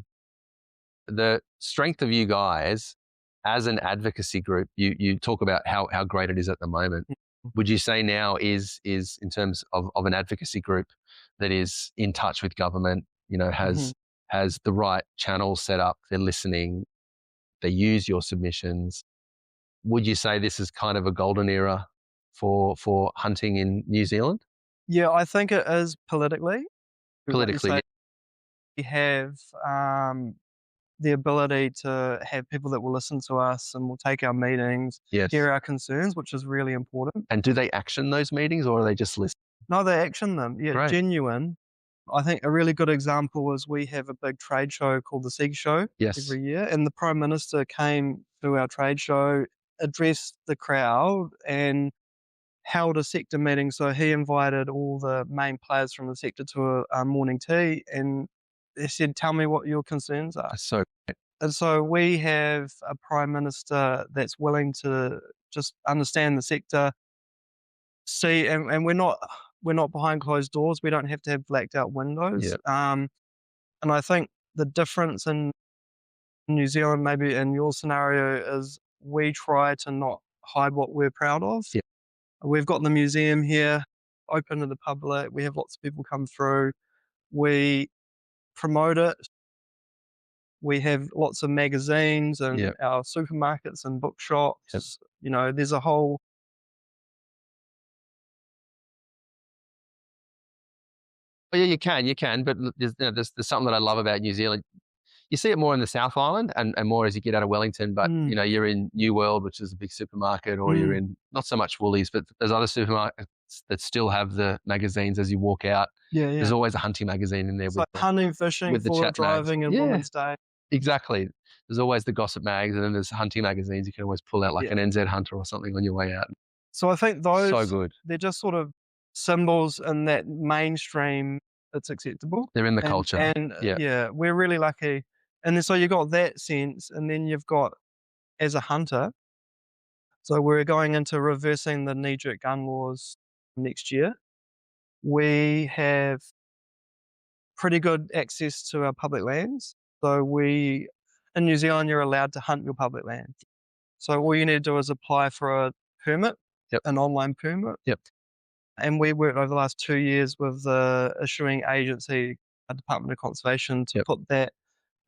Speaker 2: the strength of you guys as an advocacy group, you talk about how great it is at the moment. Would you say now is in terms of an advocacy group that is in touch with government, has the right channels set up, they're listening, they use your submissions? Would you say this is kind of a golden era for hunting in New Zealand?
Speaker 3: Yeah, I think it is politically.
Speaker 2: Politically,
Speaker 3: we have the ability to have people that will listen to us and will take our meetings, hear our concerns, which is really important.
Speaker 2: And do they action those meetings, or are they just listen?
Speaker 3: No, they action them. Yeah,
Speaker 2: Great.
Speaker 3: Genuine. I think a really good example is we have a big trade show called the SEG Show every year, and the Prime Minister came to our trade show, addressed the crowd, and held a sector meeting. So he invited all the main players from the sector to a morning tea, and they said, "Tell me what your concerns are."
Speaker 2: That's so great.
Speaker 3: And so we have a Prime Minister that's willing to just understand the sector, see, and we're not behind closed doors. We don't have to have blacked out windows. And I think the difference in New Zealand, maybe in your scenario, is we try to not hide what we're proud of.
Speaker 2: Yeah.
Speaker 3: We've got the museum here, open to the public. We have lots of people come through. We promote it. We have lots of magazines and our supermarkets and bookshops. You know, there's a whole...
Speaker 2: Oh, yeah, you can. But there's something that I love about New Zealand. You see it more in the South Island and more as you get out of Wellington. But, you know, you're in New World, which is a big supermarket, or you're in, not so much Woolies, but there's other supermarkets that still have the magazines as you walk out. There's always a hunting magazine in there.
Speaker 3: It's like hunting, fishing,
Speaker 2: with the
Speaker 3: forward
Speaker 2: chat
Speaker 3: driving, and Women's Day.
Speaker 2: Exactly. There's always the gossip mags, and then there's hunting magazines. You can always pull out like an NZ Hunter or something on your way out.
Speaker 3: So I think those,
Speaker 2: so good.
Speaker 3: They're just sort of symbols in that mainstream. It's acceptable.
Speaker 2: They're in the culture.
Speaker 3: And we're really lucky. And then so you've got that sense, and then you've got, as a hunter, so we're going into reversing the knee-jerk gun laws next year. We have pretty good access to our public lands. So in New Zealand, you're allowed to hunt your public land. So all you need to do is apply for a permit, an online permit. And we worked over the last 2 years with the issuing agency, Department of Conservation, to put that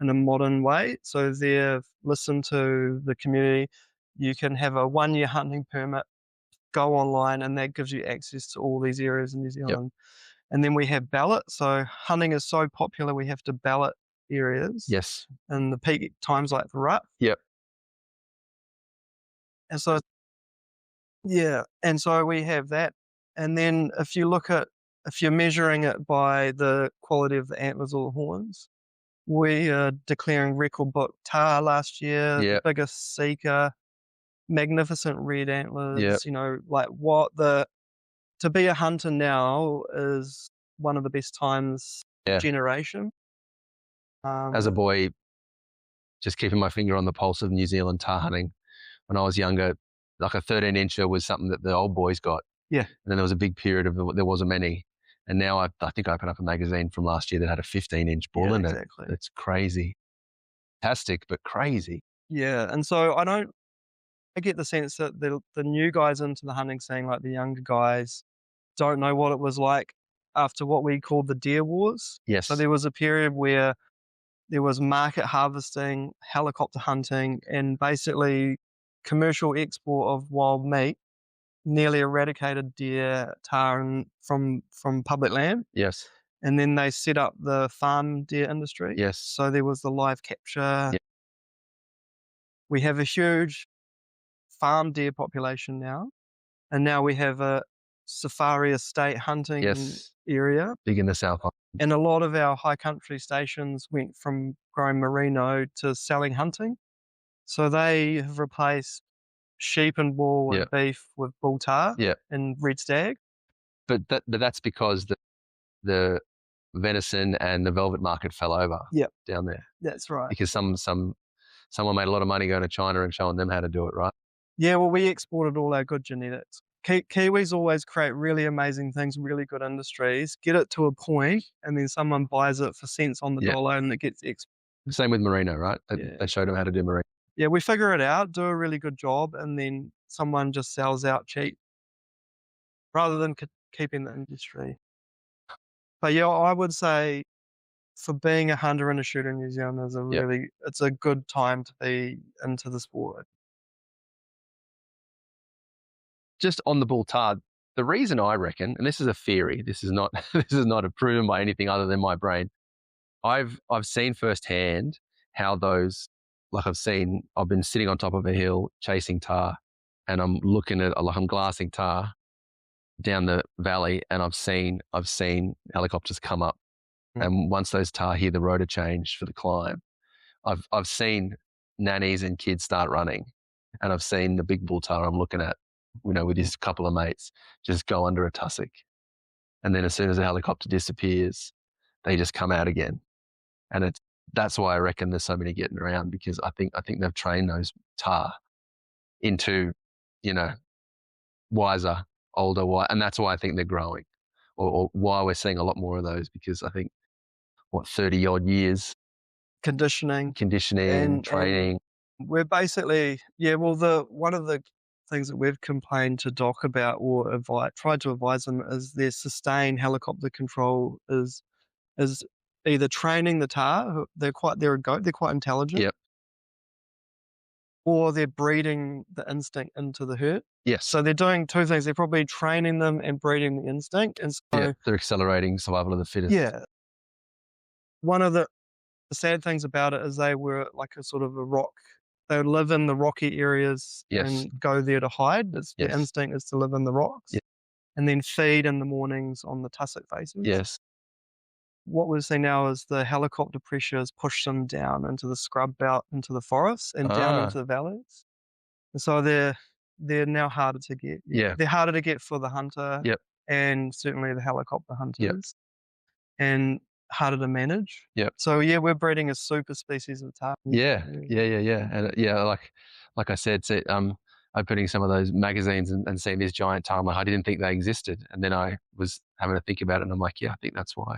Speaker 3: in a modern way. So they've listened to the community. You can have a 1-year hunting permit, go online, and that gives you access to all these areas in New Zealand. And then we have ballot. So hunting is so popular, we have to ballot areas. In the peak times like the rut. And so, and so we have that. And then if you're measuring it by the quality of the antlers or the horns, we are declaring record book tahr last year, the biggest seeker, magnificent red antlers. You know, like to be a hunter now is one of the best times generation.
Speaker 2: As a boy, just keeping my finger on the pulse of New Zealand tahr hunting, when I was younger, like a 13-incher was something that the old boys got. And then there was a big period of there wasn't many. And now I think I opened up a magazine from last year that had a 15-inch bull in it. It's crazy. Fantastic, but crazy.
Speaker 3: And so I get the sense that the new guys into the hunting scene, like the younger guys, don't know what it was like after what we called the deer wars. So there was a period where there was market harvesting, helicopter hunting, and basically commercial export of wild meat nearly eradicated deer, tahr from public land. And then they set up the farm deer industry. So there was the live capture. We have a huge farm deer population now. And now we have a safari estate hunting area.
Speaker 2: Big in the South Island.
Speaker 3: And a lot of our high country stations went from growing merino to selling hunting. So they have replaced sheep and wool and beef with bull tahr and red stag.
Speaker 2: But that's because the venison and the velvet market fell over down there.
Speaker 3: That's right.
Speaker 2: Because someone made a lot of money going to China and showing them how to do it, right?
Speaker 3: Yeah, well, we exported all our good genetics. Kiwis always create really amazing things, really good industries, get it to a point, and then someone buys it for cents on the dollar and it gets exported.
Speaker 2: Same with merino, right? They showed them how to do merino.
Speaker 3: Yeah, we figure it out, do a really good job, and then someone just sells out cheap rather than keeping the industry. But yeah, I would say for being a hunter and a shooter in New Zealand is it's a good time to be into the sport.
Speaker 2: Just on the bull tahr, the reason I reckon, and this is a theory, this is not proven by anything other than my brain. I've seen firsthand how those, like I've been sitting on top of a hill chasing tahr, and I'm looking at, like I'm glassing tahr down the valley, and I've seen helicopters come up. And once those tahr hear the rotor change for the climb, I've seen nannies and kids start running, and I've seen the big bull tahr I'm looking at, with his couple of mates, just go under a tussock. And then as soon as the helicopter disappears, they just come out again. And that's why I reckon there's so many getting around, because I think they've trained those tahr into, wiser, older, and that's why I think they're growing, or why we're seeing a lot more of those, because I think 30 odd years
Speaker 3: conditioning,
Speaker 2: training.
Speaker 3: And we're basically, one of the things that we've complained to Doc about, or tried to advise them, is their sustained helicopter control is either training the tahr, they're quite intelligent.
Speaker 2: Yep.
Speaker 3: Or they're breeding the instinct into the herd.
Speaker 2: Yes.
Speaker 3: So they're doing two things. They're probably training them and breeding the instinct. And so
Speaker 2: they're accelerating survival of the fittest.
Speaker 3: Yeah. One of the sad things about it is they were like a sort of a rock. They would live in the rocky areas and go there to hide. Their instinct is to live in the rocks. And then feed in the mornings on the tussock faces.
Speaker 2: Yes.
Speaker 3: What we're seeing now is the helicopter pressure has pushed them down into the scrub belt, into the forests, and down into the valleys. And so they're now harder to get.
Speaker 2: Yeah.
Speaker 3: They're harder to get for the hunter.
Speaker 2: Yep.
Speaker 3: And certainly the helicopter hunters.
Speaker 2: Yep.
Speaker 3: And harder to manage.
Speaker 2: Yep.
Speaker 3: So we're breeding a super species of tahr.
Speaker 2: Yeah. And like I said, opening some of those magazines and seeing this giant tahr, I didn't think they existed. And then I was having to think about it, and I'm like, I think that's why.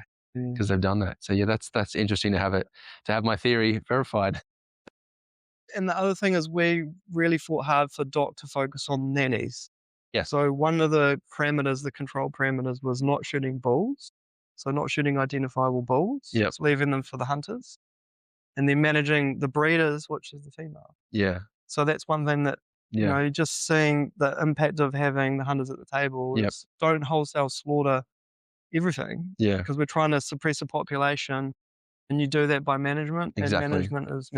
Speaker 2: Because they've done that. So that's interesting to have my theory verified.
Speaker 3: And the other thing is, we really fought hard for Doc to focus on nannies.
Speaker 2: Yeah.
Speaker 3: So one of the control parameters, was not shooting bulls. So not shooting identifiable bulls.
Speaker 2: Yep.
Speaker 3: Just leaving them for the hunters. And then managing the breeders, which is the female.
Speaker 2: Yeah.
Speaker 3: So that's one thing that, just seeing the impact of having the hunters at the table is, don't wholesale slaughter everything.
Speaker 2: Yeah.
Speaker 3: Because we're trying to suppress the population, and you do that by management.
Speaker 2: Exactly.
Speaker 3: And management is...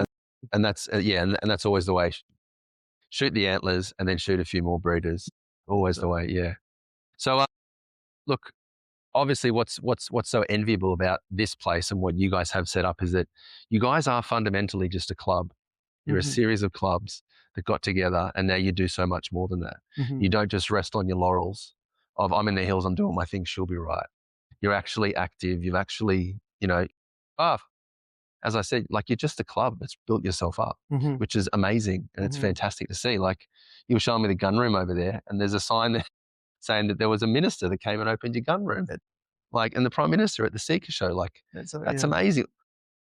Speaker 2: And that's, and that's always the way. Shoot the antlers and then shoot a few more breeders. Always the way, yeah. So, look, obviously what's so enviable about this place and what you guys have set up is that you guys are fundamentally just a club. You're a series of clubs that got together, and now you do so much more than that. You don't just rest on your laurels of, I'm in the hills, I'm doing my thing, she'll be right. You're actually active. You've actually, as I said, like, you're just a club that's built yourself up, which is amazing. And it's fantastic to see. Like, you were showing me the gun room over there, and there's a sign there saying that there was a minister that came and opened your gun room. And the Prime Minister at the Seeker show, like, that's amazing.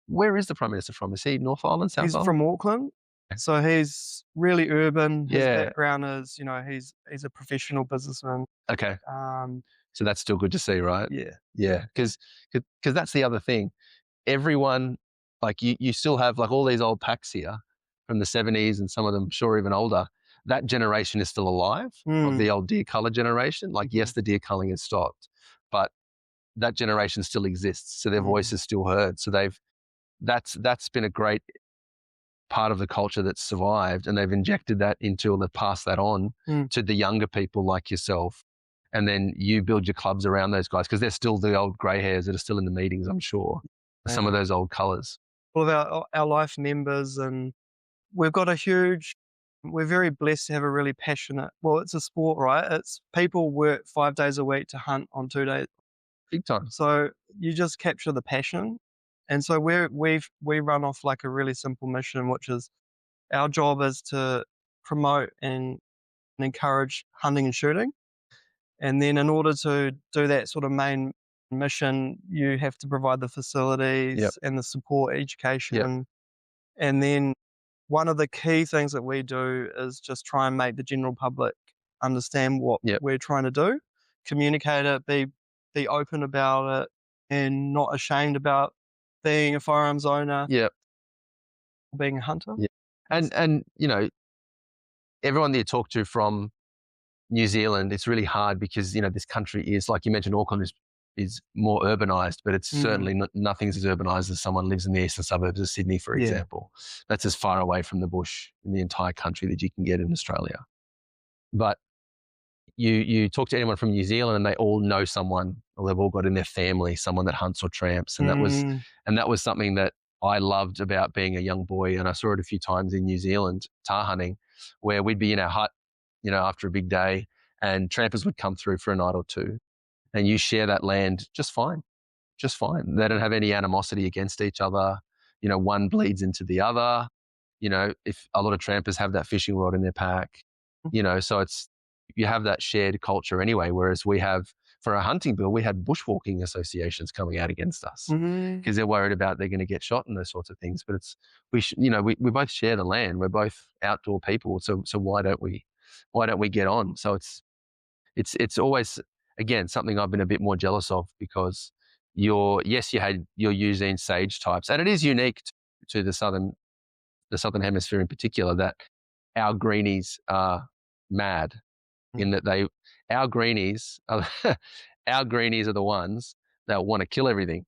Speaker 2: Where is the Prime Minister from? Is he North Island, South Island?
Speaker 3: He's from Auckland. So he's really urban. His background is, he's a professional businessman.
Speaker 2: Okay. So that's still good to see, right? Yeah. Because that's the other thing. Everyone, like, you still have, like, all these old packs here from the 70s, and some of them, sure, even older. That generation is still alive, of the old deer culling generation. Like, yes, the deer culling has stopped, but that generation still exists. So their voice is still heard. So that's been a great part of the culture that's survived, and they've injected that into, or they've passed that on to the younger people like yourself. And then you build your clubs around those guys, because they're still the old grey hairs that are still in the meetings, I'm sure. Some of those old colours.
Speaker 3: All of our life members, and we're very blessed to have a really passionate, it's a sport, right? It's people work 5 days a week to hunt on 2 days.
Speaker 2: Big time.
Speaker 3: So you just capture the passion. And so we run off like a really simple mission, which is, our job is to promote and encourage hunting and shooting. And then in order to do that sort of main mission, you have to provide the facilities and the support, education. And then one of the key things that we do is just try and make the general public understand what we're trying to do, communicate it, be open about it, and not ashamed about being a firearms owner, being a hunter.
Speaker 2: And everyone that you talk to from New Zealand, it's really hard because, this country is, like you mentioned, Auckland is is more urbanised, but it's certainly nothing's as urbanised as someone lives in the eastern suburbs of Sydney, for example. That's as far away from the bush in the entire country that you can get in Australia. But you talk to anyone from New Zealand and they all know someone, or they've all got in their family someone that hunts or tramps. And that was something that I loved about being a young boy. And I saw it a few times in New Zealand, tar hunting, where we'd be in our hut, after a big day, and trampers would come through for a night or two, and you share that land just fine. They don't have any animosity against each other. One bleeds into the other. If a lot of trampers have that fishing rod in their pack, so you have that shared culture anyway. Whereas we have, for our hunting bill, we had bushwalking associations coming out against us because they're worried about they're going to get shot and those sorts of things. But we both share the land. We're both outdoor people. So why don't we get on? So it's always, again, something I've been a bit more jealous of, because you had your Eugene sage types, and it is unique to the southern hemisphere in particular that our greenies are mad in that our greenies are the ones that want to kill everything.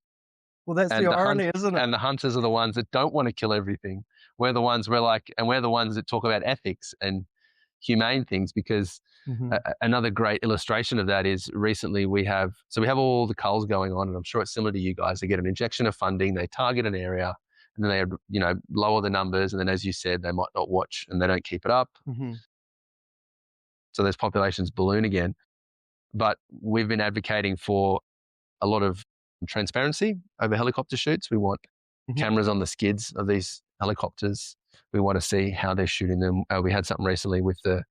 Speaker 3: Well, that's the irony, isn't it?
Speaker 2: And the hunters are the ones that don't want to kill everything. We're the ones that talk about ethics and humane things, because another great illustration of that is recently we have all the culls going on, and I'm sure it's similar to you guys. They get an injection of funding, they target an area, and then they lower the numbers, and then, as you said, they might not watch and they don't keep it up. So those populations balloon again. But we've been advocating for a lot of transparency over helicopter shoots. We want cameras on the skids of these helicopters. We want to see how they're shooting them. We had something recently with the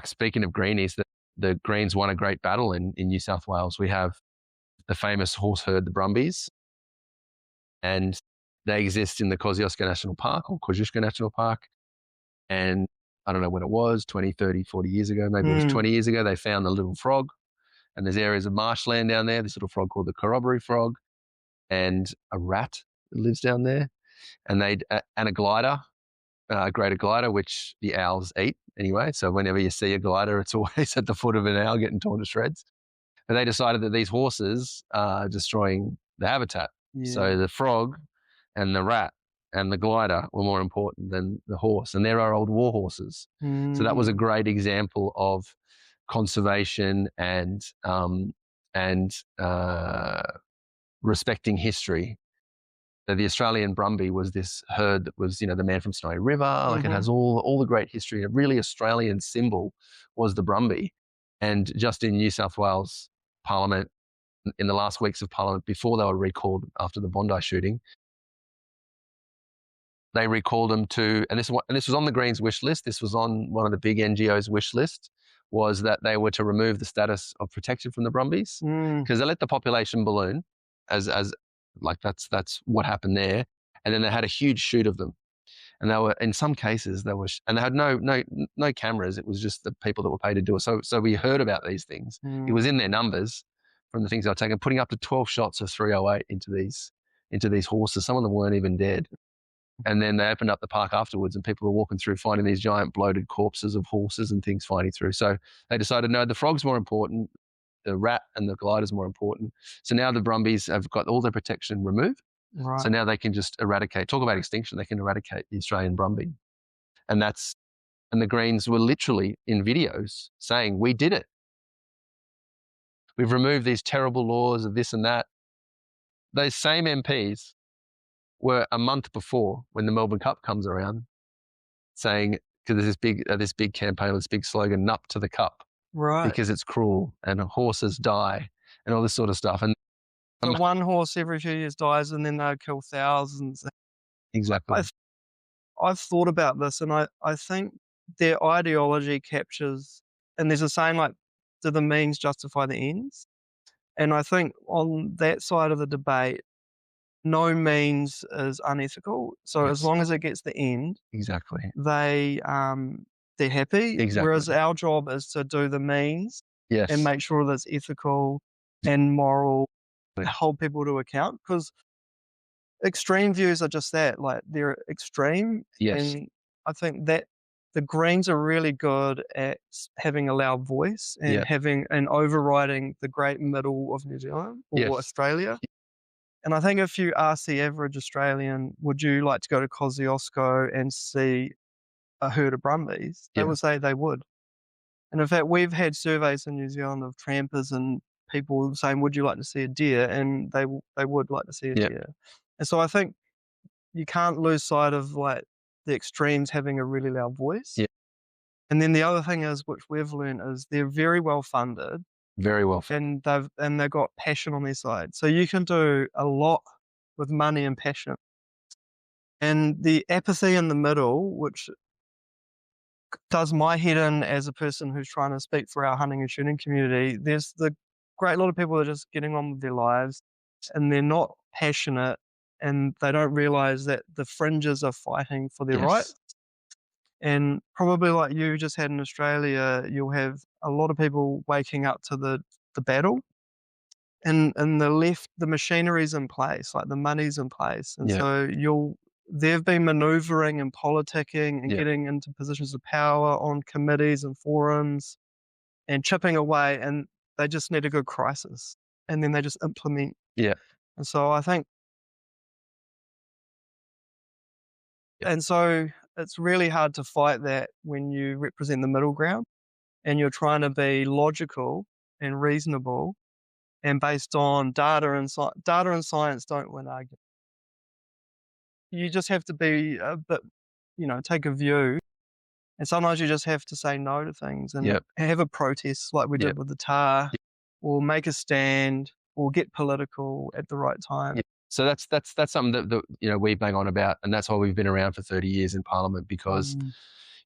Speaker 2: speaking of greenies, the Greens won a great battle in New South Wales. We have the famous horse herd, the Brumbies, and they exist in the Kosciuszko National Park, or Kosciuszko National Park. And I don't know when it was, 20, 30, 40 years ago, maybe it was 20 years ago, they found the little frog, and there's areas of marshland down there, this little frog called the corroboree frog, and a rat that lives down there, and a glider, a greater glider, which the owls eat anyway. So whenever you see a glider, it's always at the foot of an owl getting torn to shreds. And they decided that these horses are destroying the habitat. Yeah. So the frog and the rat and the glider were more important than the horse. And there are old war horses. So that was a great example of conservation and respecting history. So the Australian Brumby was this herd that was, the man from Snowy River. Like it has all the great history. A really Australian symbol was the Brumby. And just in New South Wales Parliament, in the last weeks of Parliament, before they were recalled after the Bondi shooting, they recalled them to, and this was on the Greens wish list. This was on one of the big NGOs' wish list, was that they were to remove the status of protection from the Brumbies, because they let the population balloon, as like that's what happened there. And then they had a huge shoot of them, and they were, in some cases and they had no cameras. It was just the people that were paid to do it. So we heard about these things. It was in their numbers from the things they were taking, putting up to 12 shots of .308 into these horses. Some of them weren't even dead. And then they opened up the park afterwards, and people were walking through finding these giant bloated corpses of horses and things fighting through. So they decided, no, the frog's more important, the rat and the glider's more important. So now the Brumbies have got all their protection removed. Right. So now they can just talk about extinction, they can eradicate the Australian Brumby. And the Greens were literally in videos saying, we did it. We've removed these terrible laws of this and that. Those same MPs were a month before, when the Melbourne Cup comes around, saying, because there's this big campaign, this big slogan, "Nup to the Cup," right? Because it's cruel and horses die and all this sort of stuff. And
Speaker 3: so one horse every few years dies, and then they'll kill thousands.
Speaker 2: Exactly.
Speaker 3: I've thought about this, and I think their ideology captures, and there's a saying like, "Do the means justify the ends?" And I think on that side of the debate, no means is unethical. So as long as it gets the end,
Speaker 2: exactly,
Speaker 3: they're happy. Exactly. Whereas our job is to do the means, and make sure that it's ethical and moral, hold people to account. Because extreme views are just that, like they're extreme. Yes. And I think that the Greens are really good at having a loud voice and having and overriding the great middle of New Zealand or Australia. And I think if you ask the average Australian, would you like to go to Kosciuszko and see a herd of brumbies? They would say they would. And in fact, we've had surveys in New Zealand of trampers and people saying, would you like to see a deer? And they would like to see a deer. And so I think you can't lose sight of like the extremes having a really loud voice. And then the other thing is, which we've learned, is they're very well funded.
Speaker 2: Very well funded.
Speaker 3: And they've got passion on their side. So you can do a lot with money and passion. And the apathy in the middle, which does my head in as a person who's trying to speak for our hunting and shooting community, there's the great lot of people that are just getting on with their lives and they're not passionate and they don't realize that the fringes are fighting for their rights. And probably like you just had in Australia, you'll have a lot of people waking up to the battle. And the left, the machinery's in place, like the money's in place. And so they've been manoeuvring and politicking and getting into positions of power on committees and forums and chipping away, and they just need a good crisis. And then they just implement. And so I think, and so it's really hard to fight that when you represent the middle ground and you're trying to be logical and reasonable and based on data and science don't win arguments. You just have to be a bit, take a view. And sometimes you just have to say no to things and have a protest like we did with the tar, or make a stand, or get political at the right time.
Speaker 2: So that's something that we bang on about, and that's why we've been around for 30 years in Parliament, because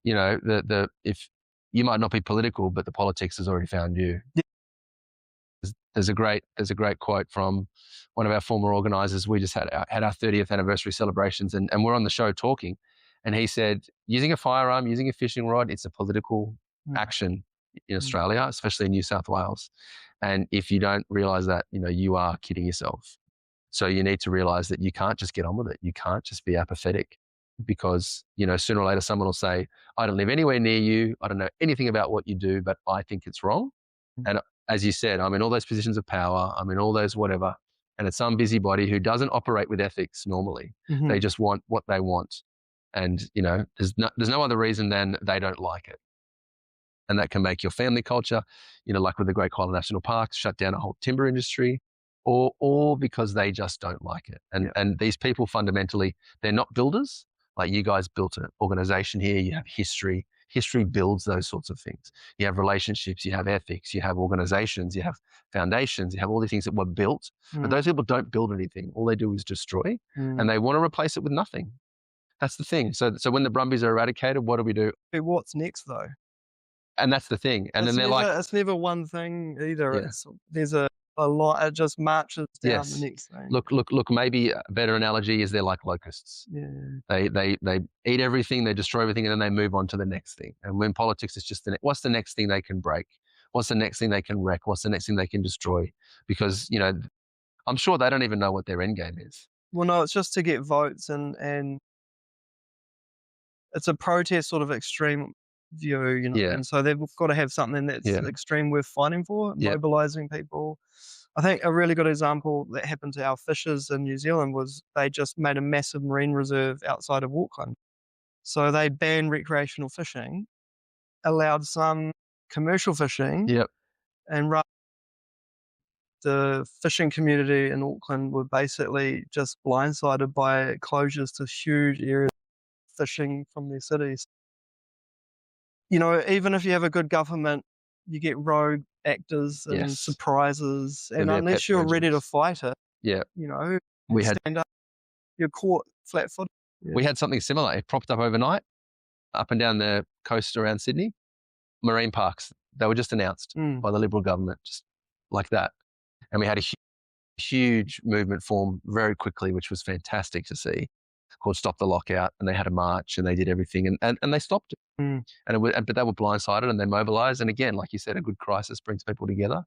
Speaker 2: if you might not be political, but the politics has already found you. There's a great quote from one of our former organisers. We just had our 30th anniversary celebrations, and we're on the show talking, and he said, using a firearm, using a fishing rod, it's a political action in Australia, especially in New South Wales. And if you don't realise that, you are kidding yourself. So you need to realise that you can't just get on with it. You can't just be apathetic, because, sooner or later someone will say, I don't live anywhere near you. I don't know anything about what you do, but I think it's wrong. And as you said, I'm in all those positions of power. I'm in all those whatever. And it's some busybody who doesn't operate with ethics normally. They just want what they want. And, there's no other reason than they don't like it. And that can make your family culture, like with the Great Koala National Park, shut down a whole timber industry, or because they just don't like it. And these people fundamentally, they're not builders. Like you guys built an organisation here, you have history. History builds those sorts of things. You have relationships, you have ethics, you have organizations, you have foundations, you have all these things that were built. But those people don't build anything. All they do is destroy, and they want to replace it with nothing. That's the thing. So when the brumbies are eradicated, what do we do?
Speaker 3: What's next though?
Speaker 2: And that's the thing. And then
Speaker 3: it's never one thing either. There's a lot. It just marches down the next thing.
Speaker 2: Look. Maybe a better analogy is they're like locusts. They eat everything, they destroy everything, and then they move on to the next thing. And when politics is just what's the next thing they can break? What's the next thing they can wreck? What's the next thing they can destroy? Because I'm sure they don't even know what their end game is.
Speaker 3: Well, no, it's just to get votes, and it's a protest sort of extreme view, and so they've got to have something that's extreme worth fighting for, mobilising people. I think a really good example that happened to our fishers in New Zealand was they just made a massive marine reserve outside of Auckland. So they banned recreational fishing, allowed some commercial fishing, and the fishing community in Auckland were basically just blindsided by closures to huge areas of fishing from their cities. Even if you have a good government, you get rogue actors and surprises, and unless you're ready to fight it, stand up, you're caught flat-footed.
Speaker 2: We had something similar. It propped up overnight, up and down the coast around Sydney. Marine parks, they were just announced by the Liberal government, just like that. And we had a huge movement form very quickly, which was fantastic to see, called Stop the Lockout. And they had a march and they did everything and they stopped it. But they were blindsided and they mobilised. And again, like you said, a good crisis brings people together.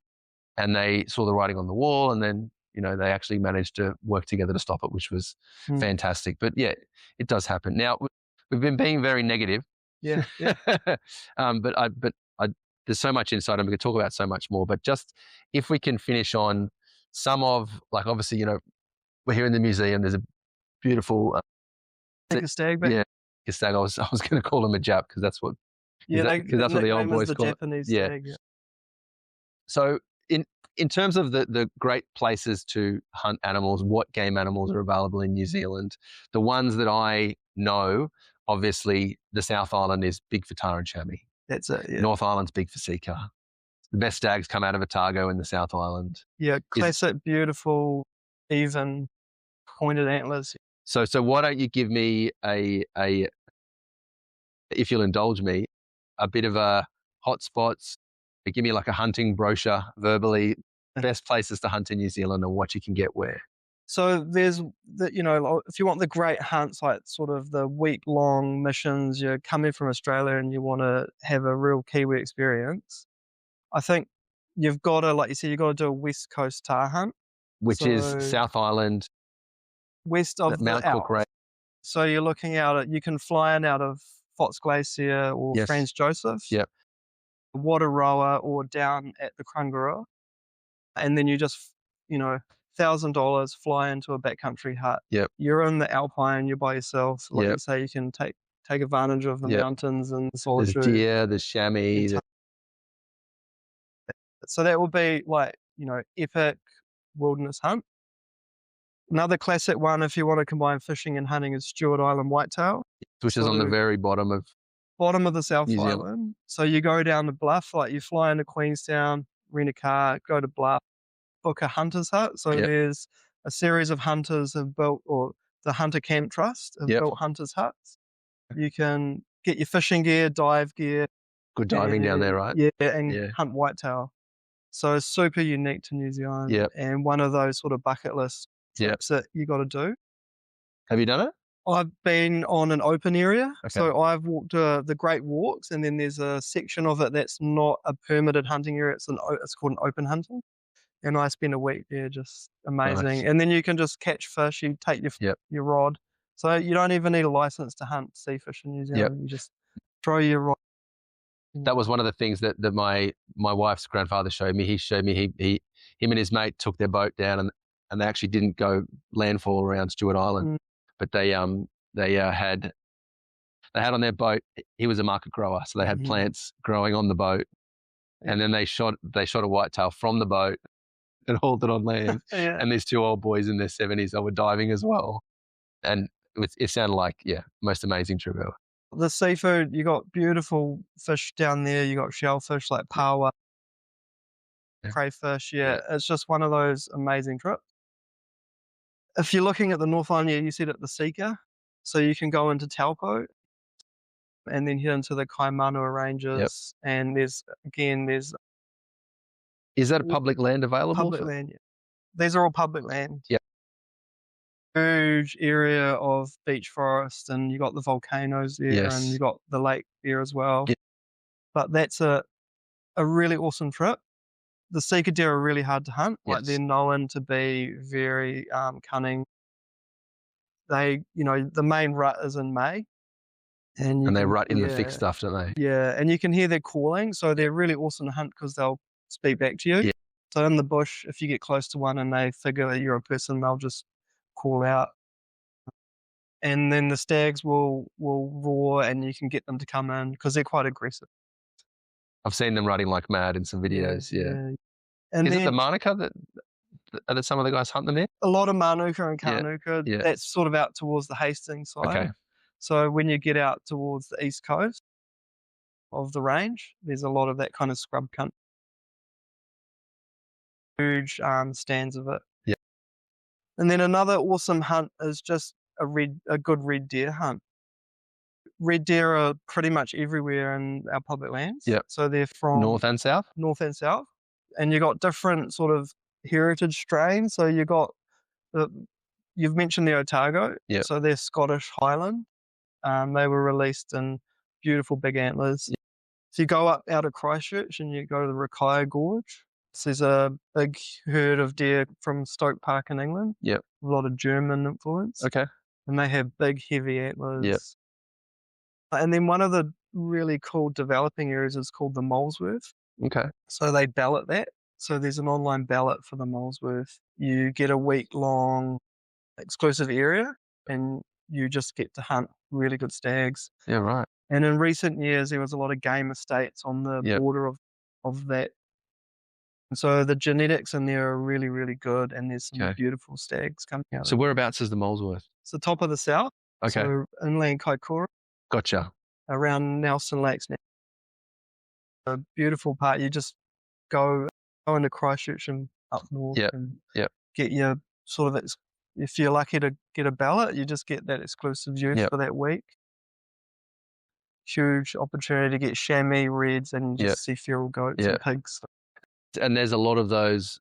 Speaker 2: And they saw the writing on the wall, and then, they actually managed to work together to stop it, which was fantastic. But yeah, it does happen. Now, we've been being very negative
Speaker 3: Yeah.
Speaker 2: But there's so much insight, and we could talk about so much more. But just if we can finish on some of, like, obviously, we're here in the museum. There's a beautiful
Speaker 3: a stag,
Speaker 2: yeah, a stag. I was going to call him a Jap because that's what that's what the old boys call
Speaker 3: Japanese
Speaker 2: it. Yeah.
Speaker 3: stag. Yeah.
Speaker 2: So in terms of the great places to hunt animals, what game animals are available in New Zealand? The ones that I know, obviously, the South Island is big for tahr and chamois.
Speaker 3: That's it. Yeah.
Speaker 2: North Island's big for sika. The best stags come out of Otago in the South Island.
Speaker 3: Yeah, classic, beautiful, even pointed antlers.
Speaker 2: So why don't you give me a if you'll indulge me, a bit of a hotspots. Give me like a hunting brochure verbally, best places to hunt in New Zealand and what you can get where.
Speaker 3: So there's if you want the great hunts, like sort of the week-long missions, you're coming from Australia and you want to have a real Kiwi experience, I think you've got to, like you said, you've got to do a West Coast tahr hunt.
Speaker 2: Which is South Island.
Speaker 3: West of
Speaker 2: Mount Cook Range.
Speaker 3: So you're looking out at, you can fly in out of Fox Glacier or Franz Josef.
Speaker 2: Yep.
Speaker 3: Wataroa or down at the Krungaroa. And then you just, $1,000 fly into a backcountry hut.
Speaker 2: Yep.
Speaker 3: You're in the Alpine, you're by yourself. Like you say, you can take advantage of the mountains and the solitude.
Speaker 2: There's deer, there's chamois.
Speaker 3: So that will be like, epic wilderness hunt. Another classic one, if you want to combine fishing and hunting, is Stewart Island whitetail.
Speaker 2: Which is on the very bottom of
Speaker 3: the South Island. So you go down the bluff, like you fly into Queenstown, rent a car, go to Bluff, book a hunter's hut. So there's a series of hunters have built, or the Hunter Camp Trust have built hunters' huts. You can get your fishing gear, dive gear.
Speaker 2: Good diving down there, right?
Speaker 3: Yeah, and hunt whitetail. So it's super unique to New Zealand. And one of those sort of bucket list trips that you got to do.
Speaker 2: Have you done it?
Speaker 3: I've been on an open area. Okay. So I've walked the Great Walks, and then there's a section of it that's not a permitted hunting area. It's called an open hunting. And I spent a week there, just amazing. Nice. And then you can just catch fish. You take your rod. So you don't even need a license to hunt sea fish in New Zealand. You just throw your rod.
Speaker 2: That was one of the things that my wife's grandfather showed me. He showed me him and his mate took their boat down, and they actually didn't go landfall around Stewart Island. But they had on their boat, he was a market grower, so they had plants growing on the boat, and then they shot a whitetail from the boat and hauled it on land. And these two old boys in their 70s, they were diving as well, and it sounded like most amazing trip ever.
Speaker 3: The seafood, you got beautiful fish down there. You got shellfish like paua, crayfish. It's just one of those amazing trips. If you're looking at the North Island, you said at the Sika, so you can go into Taupo and then head into the Kaimanawa Ranges. And there's.
Speaker 2: Is that a public land available?
Speaker 3: Public land, These are all public land.
Speaker 2: Yeah.
Speaker 3: Huge area of beach forest, and you got the volcanoes there, and you got the lake there as well. Yeah. But that's a really awesome trip. The Sika deer are really hard to hunt. Like they're known to be very cunning. They, the main rut is in May. And
Speaker 2: they rut in the thick stuff, don't they?
Speaker 3: Yeah, and you can hear their calling. So they're really awesome to hunt because they'll speak back to you. Yeah. So in the bush, if you get close to one and they figure that you're a person, they'll just call out. And then the stags will roar, and you can get them to come in because they're quite aggressive.
Speaker 2: I've seen them running like mad in some videos. Yeah.
Speaker 3: And
Speaker 2: is it the Manuka that some of the guys hunt them there?
Speaker 3: A lot of Manuka and Kanuka. Yeah. That's sort of out towards the Hastings side. Okay. So when you get out towards the east coast of the range, there's a lot of that kind of scrub country. Huge stands of it. Yeah. And then another awesome hunt is just a good red deer hunt. Red deer are pretty much everywhere in our public lands.
Speaker 2: Yeah.
Speaker 3: So they're from
Speaker 2: north and south.
Speaker 3: And you got different sort of heritage strains. So you got you've mentioned the Otago.
Speaker 2: Yeah.
Speaker 3: So they're Scottish Highland. They were released in beautiful big antlers. Yeah. So you go up out of Christchurch and you go to the Rakaya Gorge. So there's a big herd of deer from Stoke Park in England.
Speaker 2: Yep.
Speaker 3: A lot of German influence.
Speaker 2: Okay.
Speaker 3: And they have big, heavy antlers.
Speaker 2: Yep.
Speaker 3: And then one of the really cool developing areas is called the Molesworth.
Speaker 2: Okay.
Speaker 3: So they ballot that. So there's an online ballot for the Molesworth. You get a week-long exclusive area, and you just get to hunt really good stags.
Speaker 2: Yeah, right.
Speaker 3: And in recent years, there was a lot of game estates on the border of that. And so the genetics in there are really, really good, and there's some beautiful stags coming out.
Speaker 2: So whereabouts is the Molesworth?
Speaker 3: It's the top of the south.
Speaker 2: Okay.
Speaker 3: So inland Kaikoura.
Speaker 2: Gotcha.
Speaker 3: Around Nelson Lakes now. A beautiful part. You just go into Christchurch and up north and get your sort of, if you're lucky to get a ballot, you just get that exclusive view for that week. Huge opportunity to get chamois, reds, and just see feral goats and pigs.
Speaker 2: And there's a lot of those.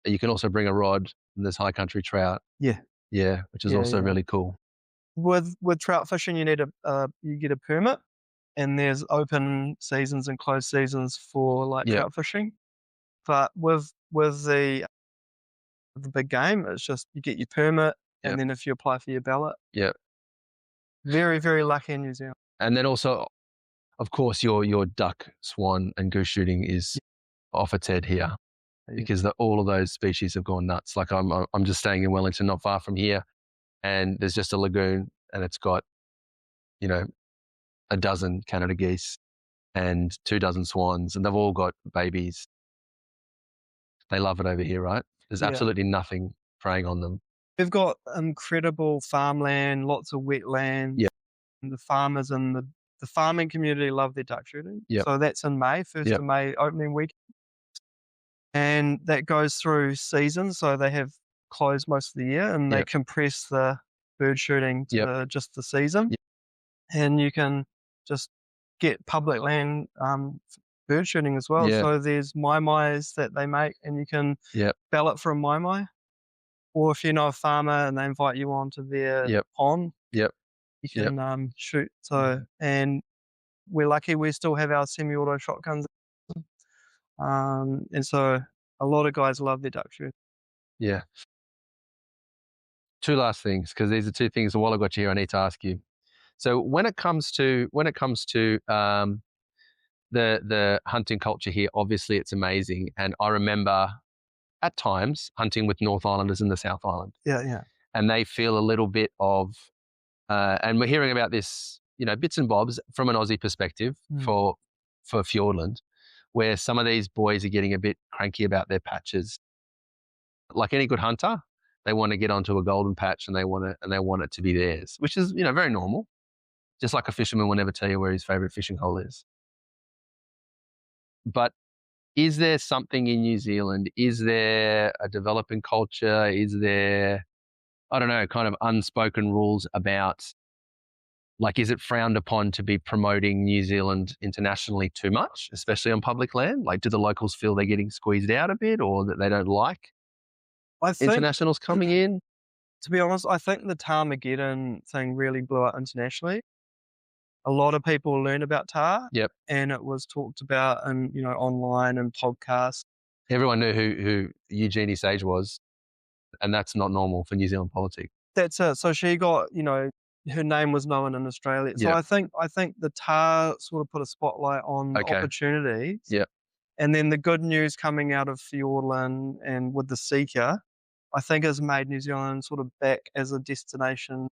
Speaker 2: You can also bring a rod, and there's high country trout. Yeah, which is also really cool.
Speaker 3: With trout fishing, you need you get a permit, and there's open seasons and closed seasons for trout fishing. But with the big game, it's just you get your permit, and then if you apply for your ballot. Very, very lucky in New Zealand. And
Speaker 2: then also, of course, your duck, swan, and goose shooting is off its head here, because all of those species have gone nuts. Like I'm just staying in Wellington, not far from here, and there's just a lagoon, and it's got, 12 Canada geese and 24 swans, and they've all got babies. They love it over here, right? There's absolutely nothing preying on them.
Speaker 3: We've got incredible farmland, lots of wetland. And the farmers and the farming community love their duck shooting. So that's in May, 1st of May, opening week. And that goes through seasons. So they have closed most of the year, and they compress the bird shooting to just the season. And you can just get public land bird shooting as well. So there's mai-mais that they make, and you can ballot for a mai-mai. Or if you know a farmer and they invite you onto their pond, you can shoot. So, and we're lucky we still have our semi-auto shotguns. And so a lot of guys love their duck shooting. Yeah.
Speaker 2: Two last things, because these are two things while I got you here I need to ask you. So when it comes to the hunting culture here, obviously it's amazing. And I remember at times hunting with North Islanders in the South Island. And they feel a little bit of, and we're hearing about this, bits and bobs from an Aussie perspective for Fiordland, where some of these boys are getting a bit cranky about their patches. Like any good hunter, they want to get onto a golden patch, and they want it to be theirs, which is, very normal. Just like a fisherman will never tell you where his favorite fishing hole is. But is there something in New Zealand? Is there a developing culture? Is there, I don't know, kind of unspoken rules about, like, is it frowned upon to be promoting New Zealand internationally too much, especially on public land? Like, do the locals feel they're getting squeezed out a bit, or that they don't like internationals coming in?
Speaker 3: To be honest, I think the Tarmageddon thing really blew up internationally. A lot of people learned about tar, and it was talked about in, online and podcasts.
Speaker 2: Everyone knew who Eugenie Sage was, and that's not normal for New Zealand politics.
Speaker 3: That's it. So she got, her name was known in Australia. So I think the tar sort of put a spotlight on opportunities. And then the good news coming out of Fiordland and with the Seeker, I think has made New Zealand sort of back as a destination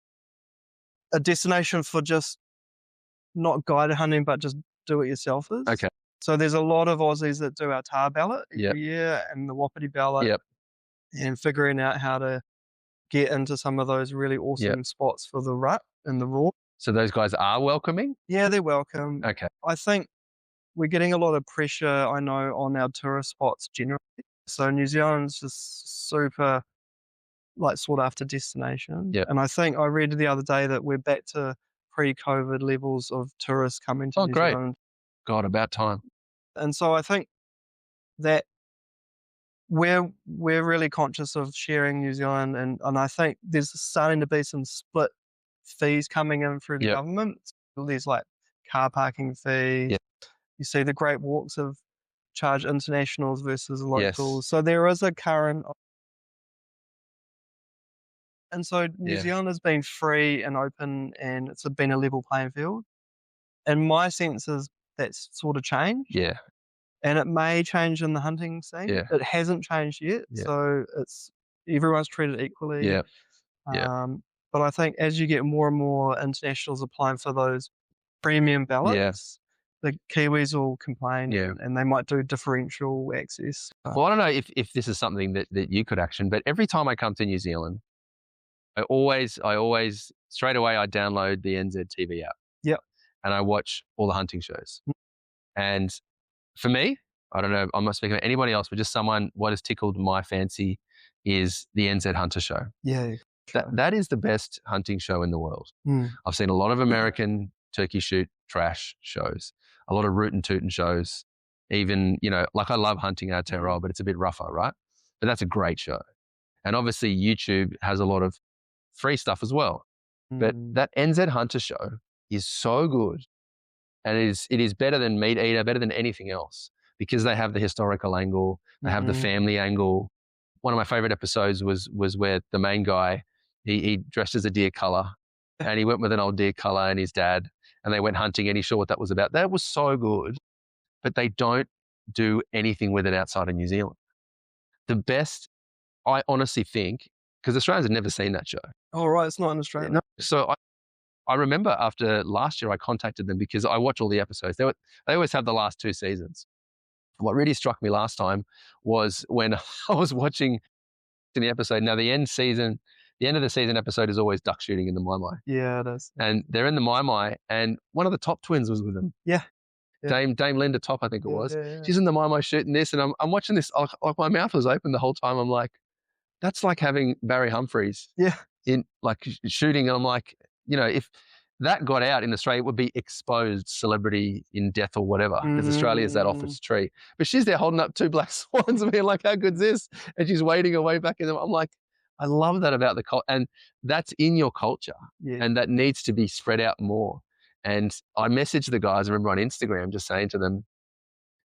Speaker 3: for just not guided hunting, but just do it yourselfers. So there's a lot of Aussies that do our tar ballot every year, and the Wapiti ballot, and figuring out how to get into some of those really awesome spots for the rut and the raw.
Speaker 2: So those guys are welcoming?
Speaker 3: Yeah, they're welcome. I think we're getting a lot of pressure, I know, on our tourist spots generally. So New Zealand's just super sought after destination. And I think I read the other day that we're back to pre-COVID levels of tourists coming to New Zealand.
Speaker 2: God, about time.
Speaker 3: And so I think that we're really conscious of sharing New Zealand, and I think there's starting to be some split fees coming in through the government. There's like car parking fees. You see the Great Walks have charged internationals versus locals. So there is a current. And so New Zealand has been free and open, and it's been a level playing field. in my sense is that's sort of changed.
Speaker 2: Yeah.
Speaker 3: And it may change in the hunting scene.
Speaker 2: Yeah.
Speaker 3: It hasn't changed yet.
Speaker 2: Yeah.
Speaker 3: So everyone's treated equally.
Speaker 2: Yeah.
Speaker 3: But I think as you get more and more internationals applying for those premium ballots, the Kiwis will complain and they might do differential access.
Speaker 2: Well, I don't know if this is something that you could action, but every time I come to New Zealand, I always straight away I download the NZTV app.
Speaker 3: Yep.
Speaker 2: And I watch all the hunting shows. And for me, I don't know, I'm not speaking about anybody else, but just someone, what has tickled my fancy is the NZ Hunter Show.
Speaker 3: Yeah.
Speaker 2: That is the best hunting show in the world. I've seen a lot of American turkey shoot trash shows, a lot of root and tootin' shows, even, like I love hunting Aotearoa, but it's a bit rougher, right? But that's a great show. And obviously YouTube has a lot of free stuff as well. But that NZ Hunter Show is so good. And it is better than Meat Eater, better than anything else, because they have the historical angle, they have the family angle. One of my favorite episodes was where the main guy, he dressed as a deer color and he went with an old deer color and his dad, and they went hunting and he saw what that was about. That was so good, but they don't do anything with it outside of New Zealand. The best, I honestly think, because Australians have never seen that show.
Speaker 3: Oh, right. It's not in Australia.
Speaker 2: No, so I remember after last year, I contacted them because I watch all the episodes. They always have the last 2 seasons. What really struck me last time was when I was watching the episode. Now, the end of the season episode is always duck shooting in the Mai.
Speaker 3: Yeah, it is.
Speaker 2: And they're in the Mai, and one of the Top twins was with them.
Speaker 3: Yeah.
Speaker 2: Dame Linda Top, I think it was.
Speaker 3: Yeah.
Speaker 2: She's in the Mai shooting this, and I'm watching this. Like my mouth was open the whole time. I'm like, that's like having Barry Humphries.
Speaker 3: Yeah.
Speaker 2: In like shooting, and I'm like, if that got out in Australia, it would be exposed celebrity in death or whatever, because Australia is that off its tree. But she's there holding up 2 black swans and being like, how good's this? And she's wading her way back in them. I'm like, I love that about the culture. And that's in your culture. Yeah. And that needs to be spread out more. And I messaged the guys, I remember on Instagram, just saying to them,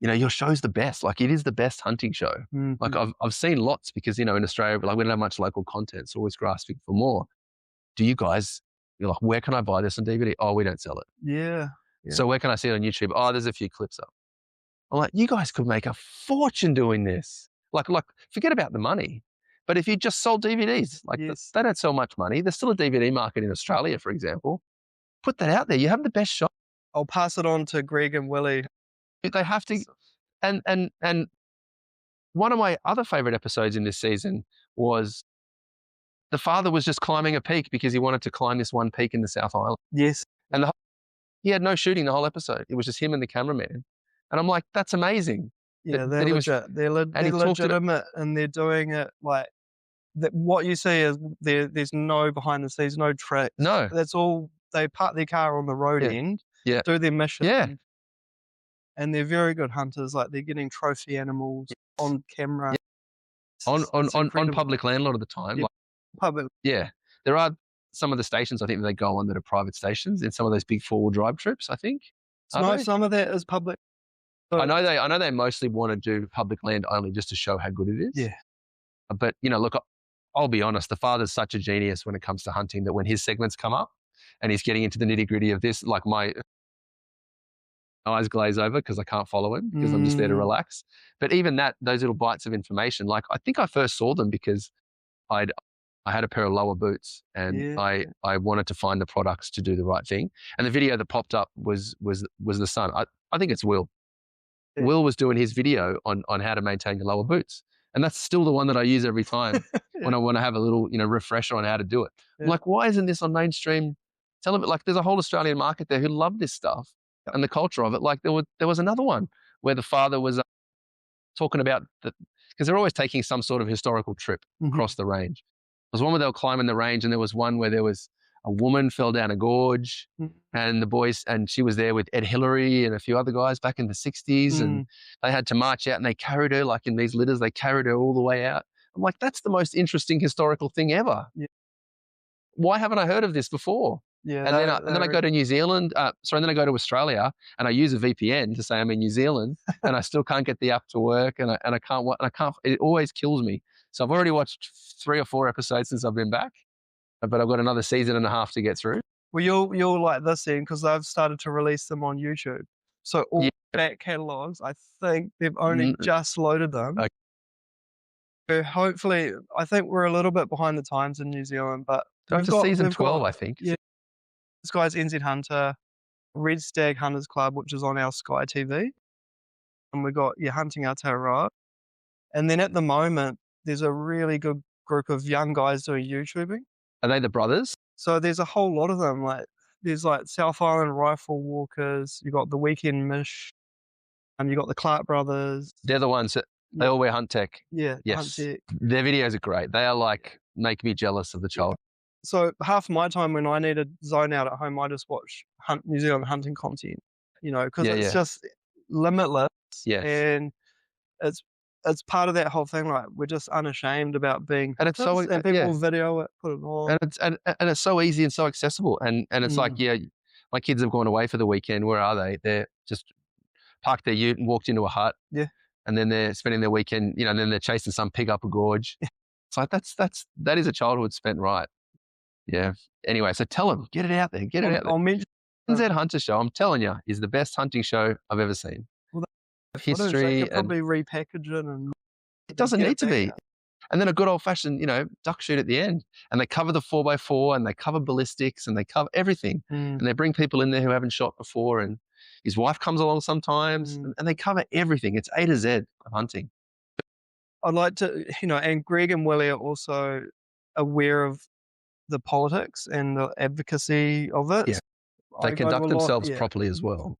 Speaker 2: your show's the best. Like, it is the best hunting show. Like, I've seen lots because, in Australia, like, we don't have much local content. So always grasping for more. Do you guys, you're like, where can I buy this on DVD? Oh, we don't sell it.
Speaker 3: Yeah.
Speaker 2: So where can I see it on YouTube? Oh, there's a few clips up. I'm like, you guys could make a fortune doing this. Like, forget about the money. But if you just sold DVDs, they don't sell much money. There's still a DVD market in Australia, for example. Put that out there. You have the best shot.
Speaker 3: I'll pass it on to Greg and Willie.
Speaker 2: They have to. And one of my other favorite episodes in this season was the father was just climbing a peak because he wanted to climb this one peak in the South Island.
Speaker 3: Yes.
Speaker 2: And he had no shooting the whole episode. It was just him and the cameraman. And I'm like, that's amazing.
Speaker 3: Yeah, they're legit. They're legitimate, and they're doing it like that. What you see is there's no behind the scenes, no tricks.
Speaker 2: No.
Speaker 3: That's all. They park their car on the road end, do their mission. And they're very good hunters. Like, they're getting trophy animals on camera.
Speaker 2: On public land a lot of the time.
Speaker 3: Yeah. Public.
Speaker 2: Yeah. There are some of the stations, I think, that they go on that are private stations in some of those big 4-wheel drive trips, I think.
Speaker 3: No, some of that is public.
Speaker 2: But I know they mostly want to do public land only just to show how good it is.
Speaker 3: Yeah.
Speaker 2: But, look, I'll be honest, the father's such a genius when it comes to hunting that when his segments come up and he's getting into the nitty-gritty of this, like, my eyes glaze over because I can't follow him because I'm just there to relax. But even those little bites of information, like, I think I first saw them because I had a pair of lower boots and I wanted to find the products to do the right thing. And the video that popped up was the son. I think it's Will. Yeah. Will was doing his video on how to maintain your lower boots. And that's still the one that I use every time when I want to have a little, refresher on how to do it. Yeah. I'm like, why isn't this on mainstream television? Like, there's a whole Australian market there who love this stuff and the culture of it. Like, there was another one where the father was talking about because they're always taking some sort of historical trip across the range. There was one where they were climbing the range, and there was one where there was a woman fell down a gorge, and the boys, and she was there with Ed Hillary and a few other guys back in the 60s, and they had to march out, and they carried her, like, in these litters, they carried her all the way out. I'm like, that's the most interesting historical thing ever. Yeah. Why haven't I heard of this before? Yeah, and then I go to New Zealand. Then I go to Australia, and I use a VPN to say I'm in New Zealand, and I still can't get the app to work, and I can't. It always kills me. So I've already watched 3 or 4 episodes since I've been back, but I've got another season and a half to get through.
Speaker 3: Well, you'll like this then, because they've started to release them on YouTube. So all back catalogues, I think they've only just loaded them.
Speaker 2: Okay.
Speaker 3: So hopefully, I think we're a little bit behind the times in New Zealand, but
Speaker 2: Up to season 12, I think.
Speaker 3: Yeah, this guy's NZ Hunter, Red Stag Hunters Club, which is on our Sky TV, and we got Hunting Aotearoa. And then at the moment, there's a really good group of young guys doing YouTubing.
Speaker 2: Are they the brothers?
Speaker 3: So there's a whole lot of them. Like there's like South Island Rifle Walkers. You got the Weekend Mish, and you got the Clark brothers.
Speaker 2: They're the ones that they all wear hunt tech.
Speaker 3: Yeah,
Speaker 2: yes.
Speaker 3: Hunt tech.
Speaker 2: Their videos are great. They are like make me jealous of the child.
Speaker 3: So half my time when I need to zone out at home, I just watch New Zealand hunting content. Because it's just limitless.
Speaker 2: Yes.
Speaker 3: And it's part of that whole thing. Like we're just unashamed about being,
Speaker 2: and it's so,
Speaker 3: and people video it, put it on,
Speaker 2: and it's so easy and so accessible. And it's like, my kids have gone away for the weekend. Where are they? They're just parked their ute and walked into a hut.
Speaker 3: Yeah.
Speaker 2: And then they're spending their weekend, and then they're chasing some pig up a gorge. It's like that is a childhood spent right. Yeah. Anyway, so tell them, get it out there, get it out there.
Speaker 3: I'll mention
Speaker 2: NZ Hunter Show, I'm telling you, is the best hunting show I've ever seen. History,
Speaker 3: and probably repackage it, and
Speaker 2: it doesn't need to be. And then a good old fashioned, duck shoot at the end. And they cover the 4x4 and they cover ballistics and they cover everything. And they bring people in there who haven't shot before, and his wife comes along sometimes, and they cover everything. It's A to Z of hunting.
Speaker 3: I'd like to, and Greg and Willie are also aware of the politics and the advocacy of it.
Speaker 2: Yeah. They conduct themselves properly as well.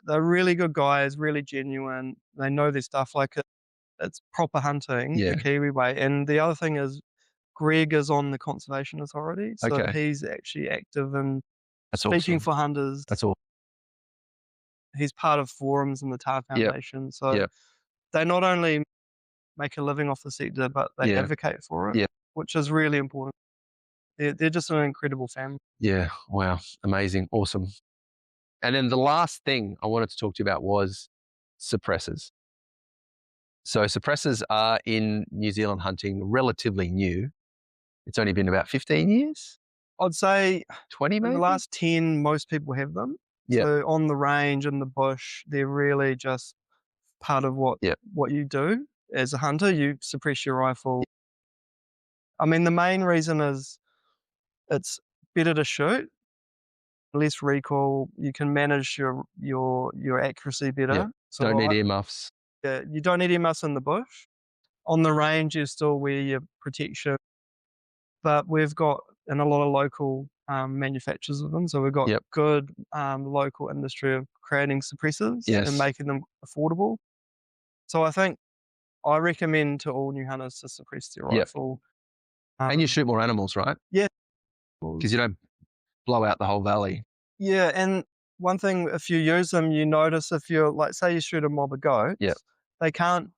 Speaker 3: They're really good guys, really genuine. They know their stuff. Like it's proper hunting the Kiwi way. And the other thing is, Greg is on the Conservation Authority, so he's actually active in speaking for hunters.
Speaker 2: That's all.
Speaker 3: He's part of forums in the TAR Foundation. So they not only make a living off the sector, but they advocate for it, which is really important. They're just an incredible family. Yeah,
Speaker 2: wow, amazing, awesome. And then the last thing I wanted to talk to you about was suppressors. So suppressors are in New Zealand hunting relatively new. It's only been about 15 years?
Speaker 3: I'd say
Speaker 2: 20 maybe?
Speaker 3: In the last 10, most people have them.
Speaker 2: Yeah.
Speaker 3: So on the range, in the bush, they're really just part of what you do as a hunter. You suppress your rifle. I mean, the main reason is it's better to shoot, less recoil. You can manage your accuracy better.
Speaker 2: Yeah.
Speaker 3: So
Speaker 2: don't need earmuffs.
Speaker 3: Yeah, you don't need earmuffs in the bush. On the range, you still wear your protection. But we've got a lot of local manufacturers of them. So we've got good local industry of creating suppressors and making them affordable. So I recommend to all new hunters to suppress their rifle.
Speaker 2: And you shoot more animals, right?
Speaker 3: Yeah.
Speaker 2: Because you don't blow out the whole valley.
Speaker 3: Yeah, and one thing, if you use them, you notice if you're, like, say you shoot a mob of goats, they can't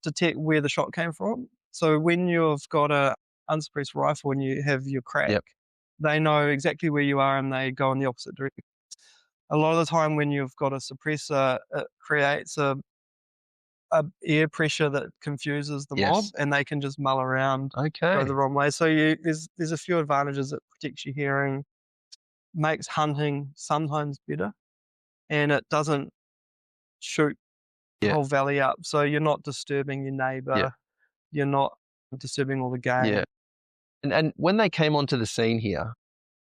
Speaker 3: detect where the shot came from. So when you've got a unsuppressed rifle and you have your crack, they know exactly where you are and they go in the opposite direction. A lot of the time when you've got a suppressor, it creates a air pressure that confuses the mob, and they can just mull around, go the wrong way. So there's a few advantages. It protects your hearing, makes hunting sometimes better, and it doesn't shoot the whole valley up. So you're not disturbing your neighbour. You're not disturbing all the game.
Speaker 2: Yeah. And when they came onto the scene here,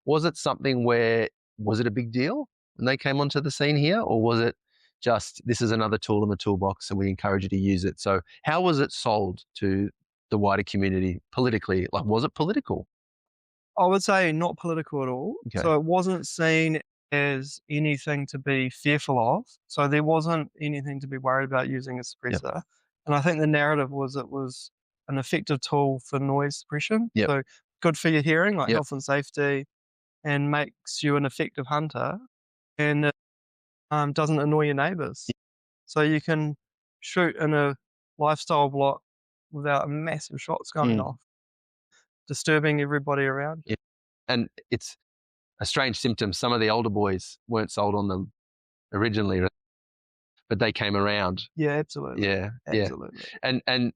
Speaker 2: was it a big deal when they came onto the scene here, or was it just, this is another tool in the toolbox and we encourage you to use it? So how was it sold to the wider community politically? Like, was it political?
Speaker 3: I would say not political at all.
Speaker 2: Okay.
Speaker 3: So it wasn't seen as anything to be fearful of. So there wasn't anything to be worried about using a suppressor. Yep. And I think the narrative was it was an effective tool for noise suppression.
Speaker 2: Yep.
Speaker 3: So good for your hearing, like health and safety, and makes you an effective hunter. And it doesn't annoy your neighbours. Yep. So you can shoot in a lifestyle block without massive shots going off, disturbing everybody around.
Speaker 2: Yeah. And it's a strange symptom. Some of the older boys weren't sold on them originally, but they came around.
Speaker 3: Yeah, absolutely.
Speaker 2: Yeah,
Speaker 3: absolutely.
Speaker 2: Yeah. And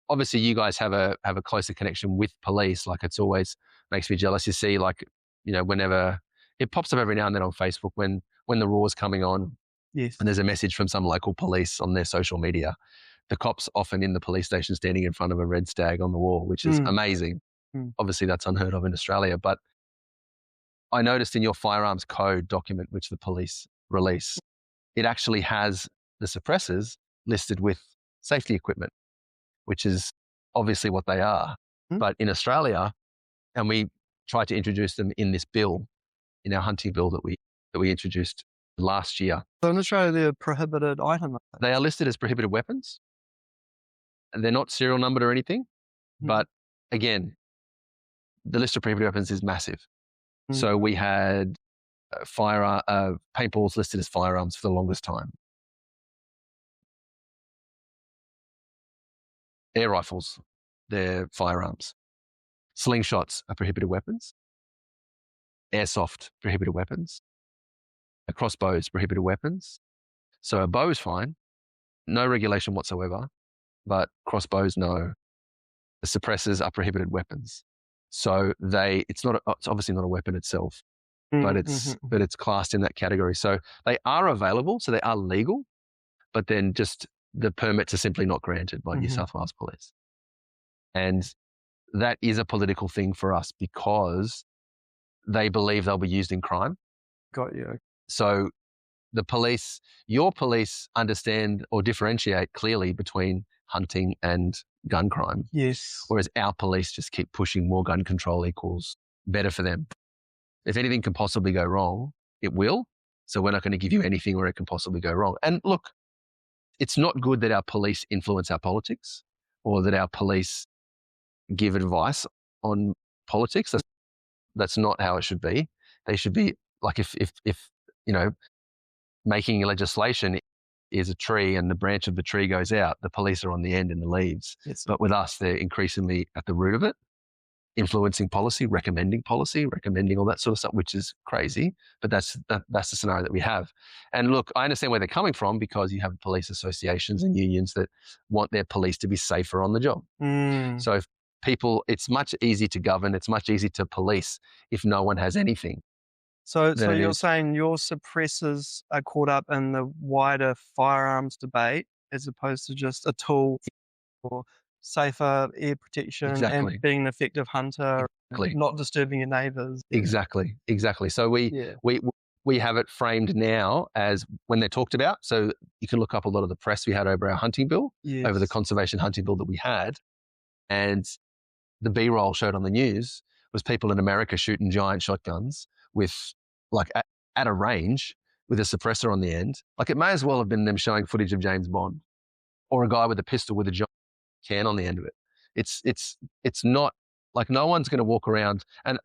Speaker 2: obviously you guys have a closer connection with police. Like, it's always makes me jealous. You see, like, whenever it pops up every now and then on Facebook when the raw's coming on.
Speaker 3: Yes.
Speaker 2: And there's a message from some local police on their social media. The cops often in the police station standing in front of a red stag on the wall, which is amazing. Obviously, that's unheard of in Australia. But I noticed in your firearms code document, which the police release, it actually has the suppressors listed with safety equipment, which is obviously what they are. But in Australia, and we tried to introduce them in this bill, in our hunting bill that we introduced last year.
Speaker 3: So in Australia, they're a prohibited item.
Speaker 2: They are listed as prohibited weapons. They're not serial numbered or anything, but again, the list of prohibited weapons is massive. So we had paintballs listed as firearms for the longest time. Air rifles, they're firearms. Slingshots are prohibited weapons. Airsoft, prohibited weapons. Crossbows, prohibited weapons. So a bow is fine, no regulation whatsoever, but crossbows, no. The suppressors are prohibited weapons. So it's obviously not a weapon itself, but it's classed in that category. So they are available, so they are legal, but then just the permits are simply not granted by New South Wales Police. And that is a political thing for us because they believe they'll be used in crime.
Speaker 3: Got you.
Speaker 2: So your police understand or differentiate clearly between hunting and gun crime.
Speaker 3: Yes.
Speaker 2: Whereas our police just keep pushing more gun control equals better for them. If anything can possibly go wrong, it will. So we're not going to give you anything where it can possibly go wrong. And look, it's not good that our police influence our politics or that our police give advice on politics. That's not how it should be. They should be like if making legislation is a tree and the branch of the tree goes out, the police are on the end in the leaves. Yes. But with us, they're increasingly at the root of it, influencing policy, recommending all that sort of stuff, which is crazy. But that's the scenario that we have. And look, I understand where they're coming from because you have police associations and unions that want their police to be safer on the job. So if it's much easier to govern, it's much easier to police if no one has anything.
Speaker 3: So you're saying your suppressors are caught up in the wider firearms debate as opposed to just a tool for safer air protection and being an effective hunter, not disturbing your neighbours.
Speaker 2: Exactly. So we have it framed now as when they're talked about. So you can look up a lot of the press we had over our hunting bill, over the conservation hunting bill that we had, and the B-roll showed on the news was people in America shooting giant shotguns with at a range with a suppressor on the end. Like it may as well have been them showing footage of James Bond or a guy with a pistol with a giant can on the end of it. It's not like no one's going to walk around and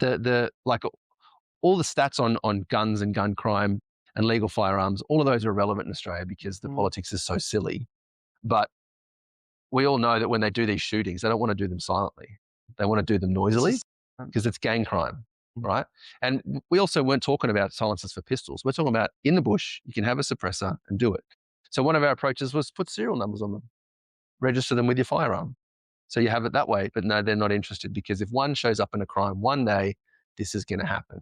Speaker 2: all the stats on guns and gun crime and legal firearms, all of those are irrelevant in Australia because the politics is so silly. But we all know that when they do these shootings, they don't want to do them silently. They want to do them noisily because it's gang crime, right? And we also weren't talking about silencers for pistols. We're talking about in the bush, you can have a suppressor and do it. So one of our approaches was put serial numbers on them, register them with your firearm. So you have it that way, but no, they're not interested because if one shows up in a crime one day, this is going to happen.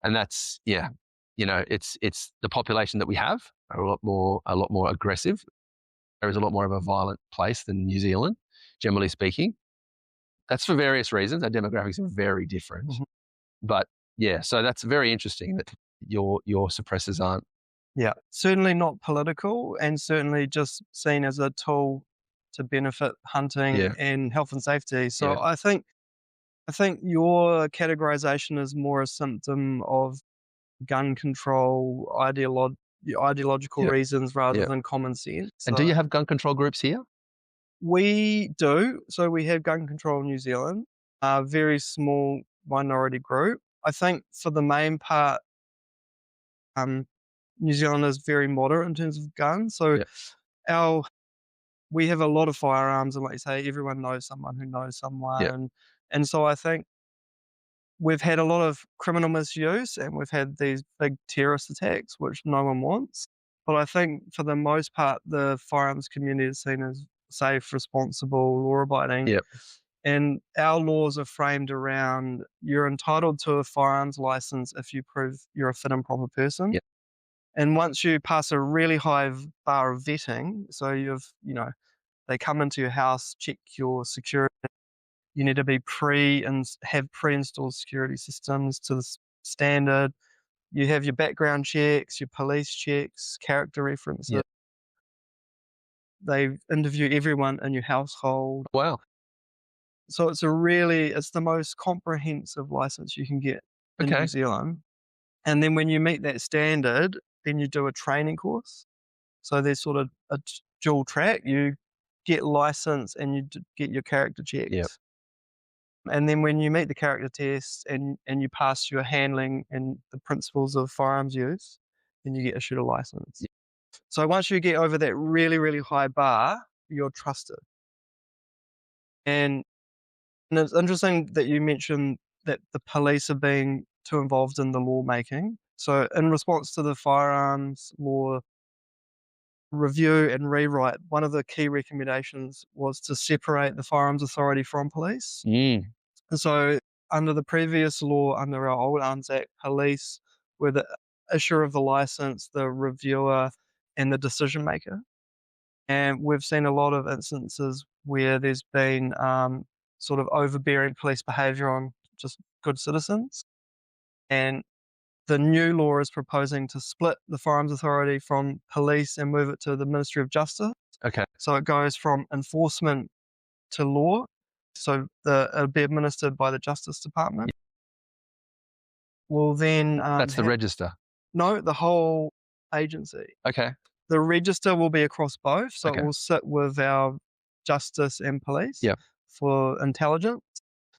Speaker 2: And that's, it's the population that we have are a lot more aggressive. There is a lot more of a violent place than New Zealand, generally speaking. That's for various reasons. Our demographics are very different. But so that's very interesting that your suppressors aren't.
Speaker 3: Yeah, certainly not political and certainly just seen as a tool to benefit hunting and health and safety. So I think your categorization is more a symptom of gun control, ideological reasons rather than common sense.
Speaker 2: And do you have gun control groups here?
Speaker 3: We do. So we have Gun Control New Zealand, a very small minority group. I think for the main part, New Zealand is very moderate in terms of guns. So we have a lot of firearms, and like you say, everyone knows someone who knows someone. And so I think we've had a lot of criminal misuse and we've had these big terrorist attacks, which no one wants. But I think for the most part, the firearms community is seen as safe, responsible, law-abiding. And our laws are framed around you're entitled to a firearms license if you prove you're a fit and proper person.
Speaker 2: Yep.
Speaker 3: And once you pass a really high bar of vetting, so they come into your house, check your security. You need to be have pre-installed security systems to the standard. You have your background checks, your police checks, character references.
Speaker 2: Yep.
Speaker 3: They interview everyone in your household.
Speaker 2: Wow.
Speaker 3: So it's the most comprehensive license you can get in New Zealand. And then when you meet that standard, then you do a training course. So there's sort of a dual track. You get licensed and you get your character checked.
Speaker 2: Yep.
Speaker 3: And then when you meet the character test and you pass your handling and the principles of firearms use, then you get issued a license.
Speaker 2: Yep.
Speaker 3: So once you get over that really, really high bar, you're trusted. And it's interesting that you mentioned that the police are being too involved in the lawmaking. So in response to the firearms law review and rewrite, one of the key recommendations was to separate the Firearms Authority from police.
Speaker 2: Mm.
Speaker 3: And so under the previous law, under our old Arms Act, police were the issuer of the license, the reviewer, and the decision maker. And we've seen a lot of instances where there's been sort of overbearing police behaviour on just good citizens. And the new law is proposing to split the Firearms Authority from police and move it to the Ministry of Justice.
Speaker 2: Okay.
Speaker 3: So it goes from enforcement to law. So it'll be administered by the Justice Department.
Speaker 2: Yep.
Speaker 3: Well, then...
Speaker 2: That's the register?
Speaker 3: No, the whole agency.
Speaker 2: Okay.
Speaker 3: The register will be across both. So
Speaker 2: Okay.
Speaker 3: it will sit with our justice and police for intelligence.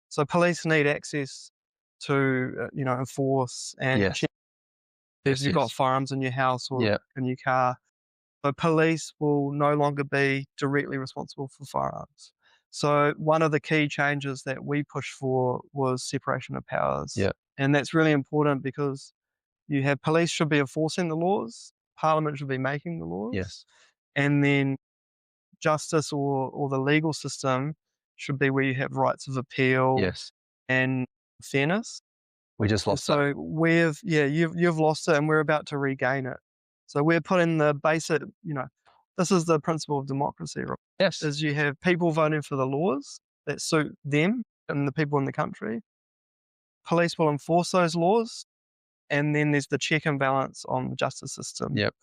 Speaker 3: So police need access to, enforce and check if you've got firearms in your house or in your car. But police will no longer be directly responsible for firearms. So one of the key changes that we pushed for was separation of powers.
Speaker 2: Yeah.
Speaker 3: And that's really important because you have police should be enforcing the laws, Parliament should be making the laws.
Speaker 2: Yes.
Speaker 3: And then justice or the legal system should be where you have rights of appeal and fairness.
Speaker 2: We just lost
Speaker 3: it. So you've lost it and we're about to regain it. So we're putting the basic, this is the principle of democracy, right?
Speaker 2: Yes.
Speaker 3: Is you have people voting for the laws that suit them and the people in the country. Police will enforce those laws. And then there's the check and balance on the justice system.
Speaker 2: Yep.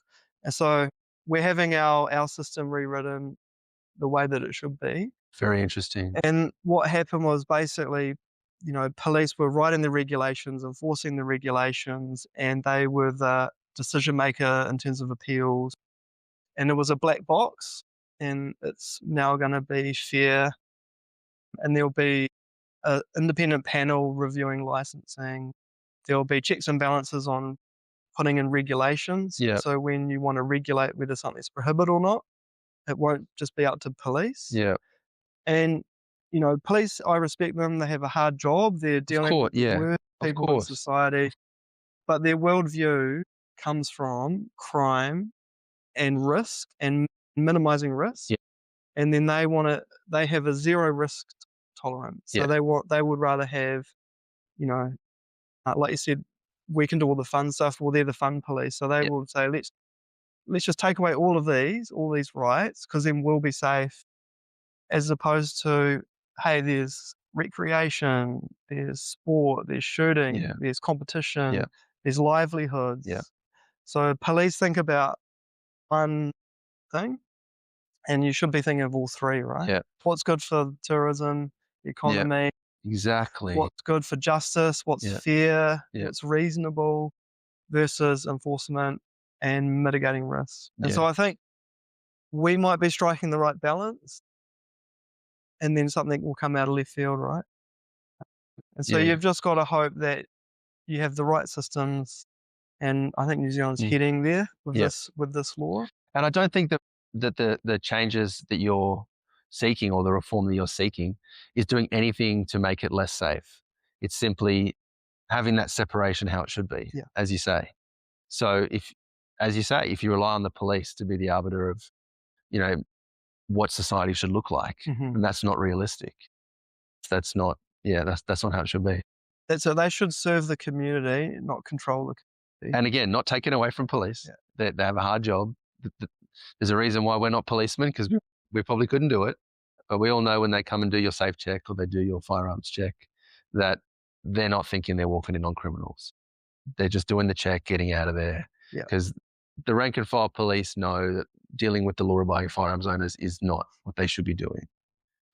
Speaker 3: And so we're having our system rewritten the way that it should be.
Speaker 2: Very interesting.
Speaker 3: And what happened was basically, police were writing the regulations, enforcing the regulations, and they were the decision maker in terms of appeals. And it was a black box, and it's now going to be fair. And there'll be an independent panel reviewing licensing. There'll be checks and balances on putting in regulations.
Speaker 2: Yeah.
Speaker 3: So when you want to regulate whether something's prohibited or not, it won't just be up to police.
Speaker 2: Yeah.
Speaker 3: And, police, I respect them. They have a hard job. They're dealing with the worst people in society. But their worldview comes from crime and risk and minimizing risk.
Speaker 2: Yeah.
Speaker 3: And then they have a zero risk tolerance. So they would rather have, like you said, we can do all the fun stuff. Well, they're the fun police. So they will say, let's just take away all these rights, because then we'll be safe, as opposed to, hey, there's recreation, there's sport, there's shooting, there's competition, there's livelihoods.
Speaker 2: Yeah.
Speaker 3: So police think about one thing, and you should be thinking of all three, right?
Speaker 2: Yeah.
Speaker 3: What's good for tourism, the economy?
Speaker 2: Exactly.
Speaker 3: What's good for justice? What's fair? What's reasonable versus enforcement and mitigating risks? And so I think we might be striking the right balance, and then something will come out of left field, right? And so you've just got to hope that you have the right systems, and I think New Zealand's heading there with this law.
Speaker 2: And I don't think that the changes that you're seeking, or the reform that you're seeking, is doing anything to make it less safe. It's simply having that separation how it should be, as you say. So if you rely on the police to be the arbiter of, what society should look like, and that's not realistic. that's not how it should be.
Speaker 3: So they should serve the community, not control the community.
Speaker 2: And again, not taken away from police. Yeah. They have a hard job. There's a reason why we're not policemen, because we probably couldn't do it. But we all know when they come and do your safe check or they do your firearms check that they're not thinking they're walking in on criminals. They're just doing the check, getting out of there. Because the rank and file police know that dealing with the law-abiding firearms owners is not what they should be doing.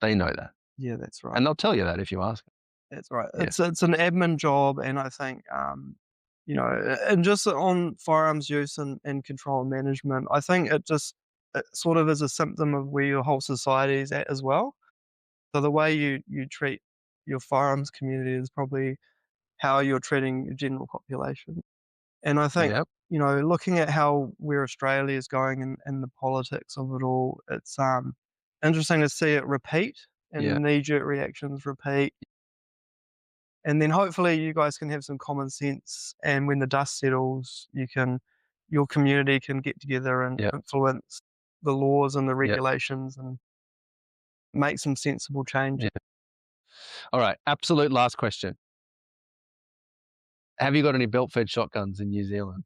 Speaker 2: They know that.
Speaker 3: Yeah, that's right.
Speaker 2: And they'll tell you that if you ask them.
Speaker 3: That's right. Yeah. It's an admin job, and I think, and just on firearms use and control and management, I think it sort of is a symptom of where your whole society is at as well. So the way you treat your firearms community is probably how you're treating your general population. And I think, looking at where Australia is going and the politics of it all, it's interesting to see it repeat and the knee-jerk reactions repeat. And then hopefully you guys can have some common sense, and when the dust settles, your community can get together and influence the laws and the regulations and make some sensible changes.
Speaker 2: Yeah. All right, absolute last question. Have you got any belt-fed shotguns in New Zealand?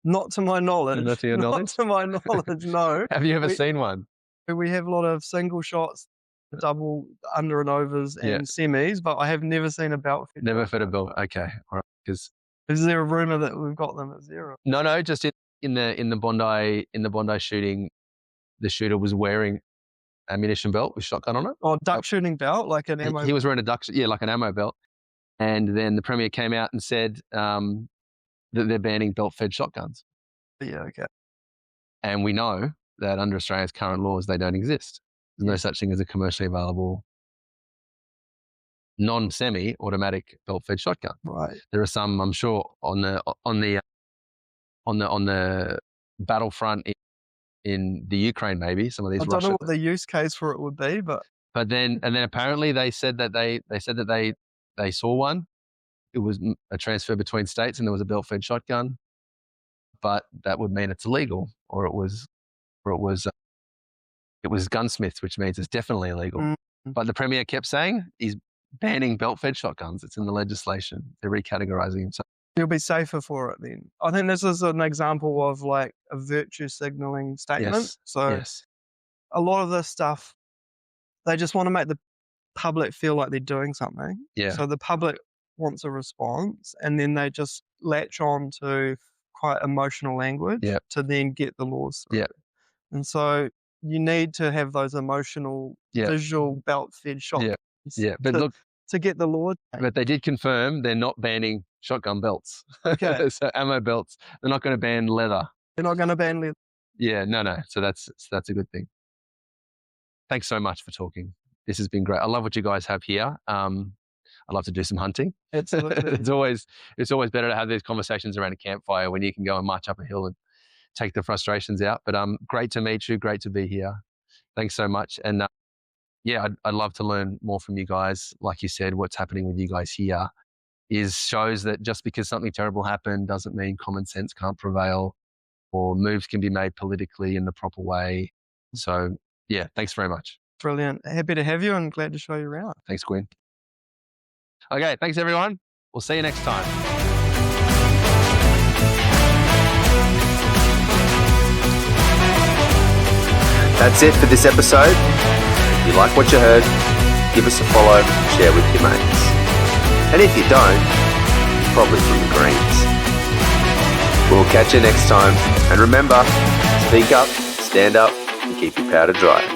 Speaker 3: Not to my knowledge.
Speaker 2: Not to your knowledge?
Speaker 3: Not to my knowledge, no.
Speaker 2: Have you ever seen one?
Speaker 3: We have a lot of single shots, double under and overs and semis, but I have never seen a belt fed.
Speaker 2: Never fed a belt. Okay, all right. Because
Speaker 3: is there a rumor that we've got them at zero?
Speaker 2: No. Just in the Bondi shooting, the shooter was wearing ammunition belt with shotgun on it.
Speaker 3: Oh, duck shooting belt, like an ammo.
Speaker 2: He was wearing like an ammo belt, and then the Premier came out and said that they're banning belt-fed shotguns.
Speaker 3: Yeah, okay.
Speaker 2: And we know that under Australia's current laws, they don't exist. There's no such thing as a commercially available non-semi-automatic belt-fed shotgun.
Speaker 3: Right.
Speaker 2: There are some, I'm sure, on the battlefront in the Ukraine, maybe some of these.
Speaker 3: I don't know what the use case for it would be, but
Speaker 2: then apparently they said that they saw one. It was a transfer between states, and there was a belt-fed shotgun, but that would mean it's illegal, or it was gunsmiths, which means it's definitely illegal. Mm-hmm. But the Premier kept saying he's banning belt-fed shotguns. It's in the legislation. They're recategorizing them. So
Speaker 3: you'll be safer for it then. I think this is an example of like a virtue signaling statement.
Speaker 2: Yes.
Speaker 3: So a lot of this stuff, they just want to make the public feel like they're doing something.
Speaker 2: Yeah.
Speaker 3: So the public wants a response, and then they just latch on to quite emotional language to then get the laws through.
Speaker 2: Yeah.
Speaker 3: And so you need to have those emotional, visual belt-fed shotguns
Speaker 2: but look,
Speaker 3: to get the law.
Speaker 2: But they did confirm they're not banning shotgun belts.
Speaker 3: Okay.
Speaker 2: So ammo belts. They're not going to ban leather.
Speaker 3: They're not going to ban leather.
Speaker 2: Yeah, no. So that's a good thing. Thanks so much for talking. This has been great. I love what you guys have here. I'd love to do some hunting.
Speaker 3: Absolutely.
Speaker 2: It's always better to have these conversations around a campfire when you can go and march up a hill and take the frustrations out. But great to meet you. Great to be here. Thanks so much. And I'd love to learn more from you guys. Like you said, what's happening with you guys here shows that just because something terrible happened doesn't mean common sense can't prevail or moves can be made politically in the proper way. So thanks very much.
Speaker 3: Brilliant. Happy to have you and glad to show you around.
Speaker 2: Thanks, Gwyn. Okay, thanks everyone. We'll see you next time.
Speaker 1: That's it for this episode. If you like what you heard, give us a follow, share with your mates. And if you don't, you're probably from the Greens. We'll catch you next time. And remember, speak up, stand up, and keep your powder dry.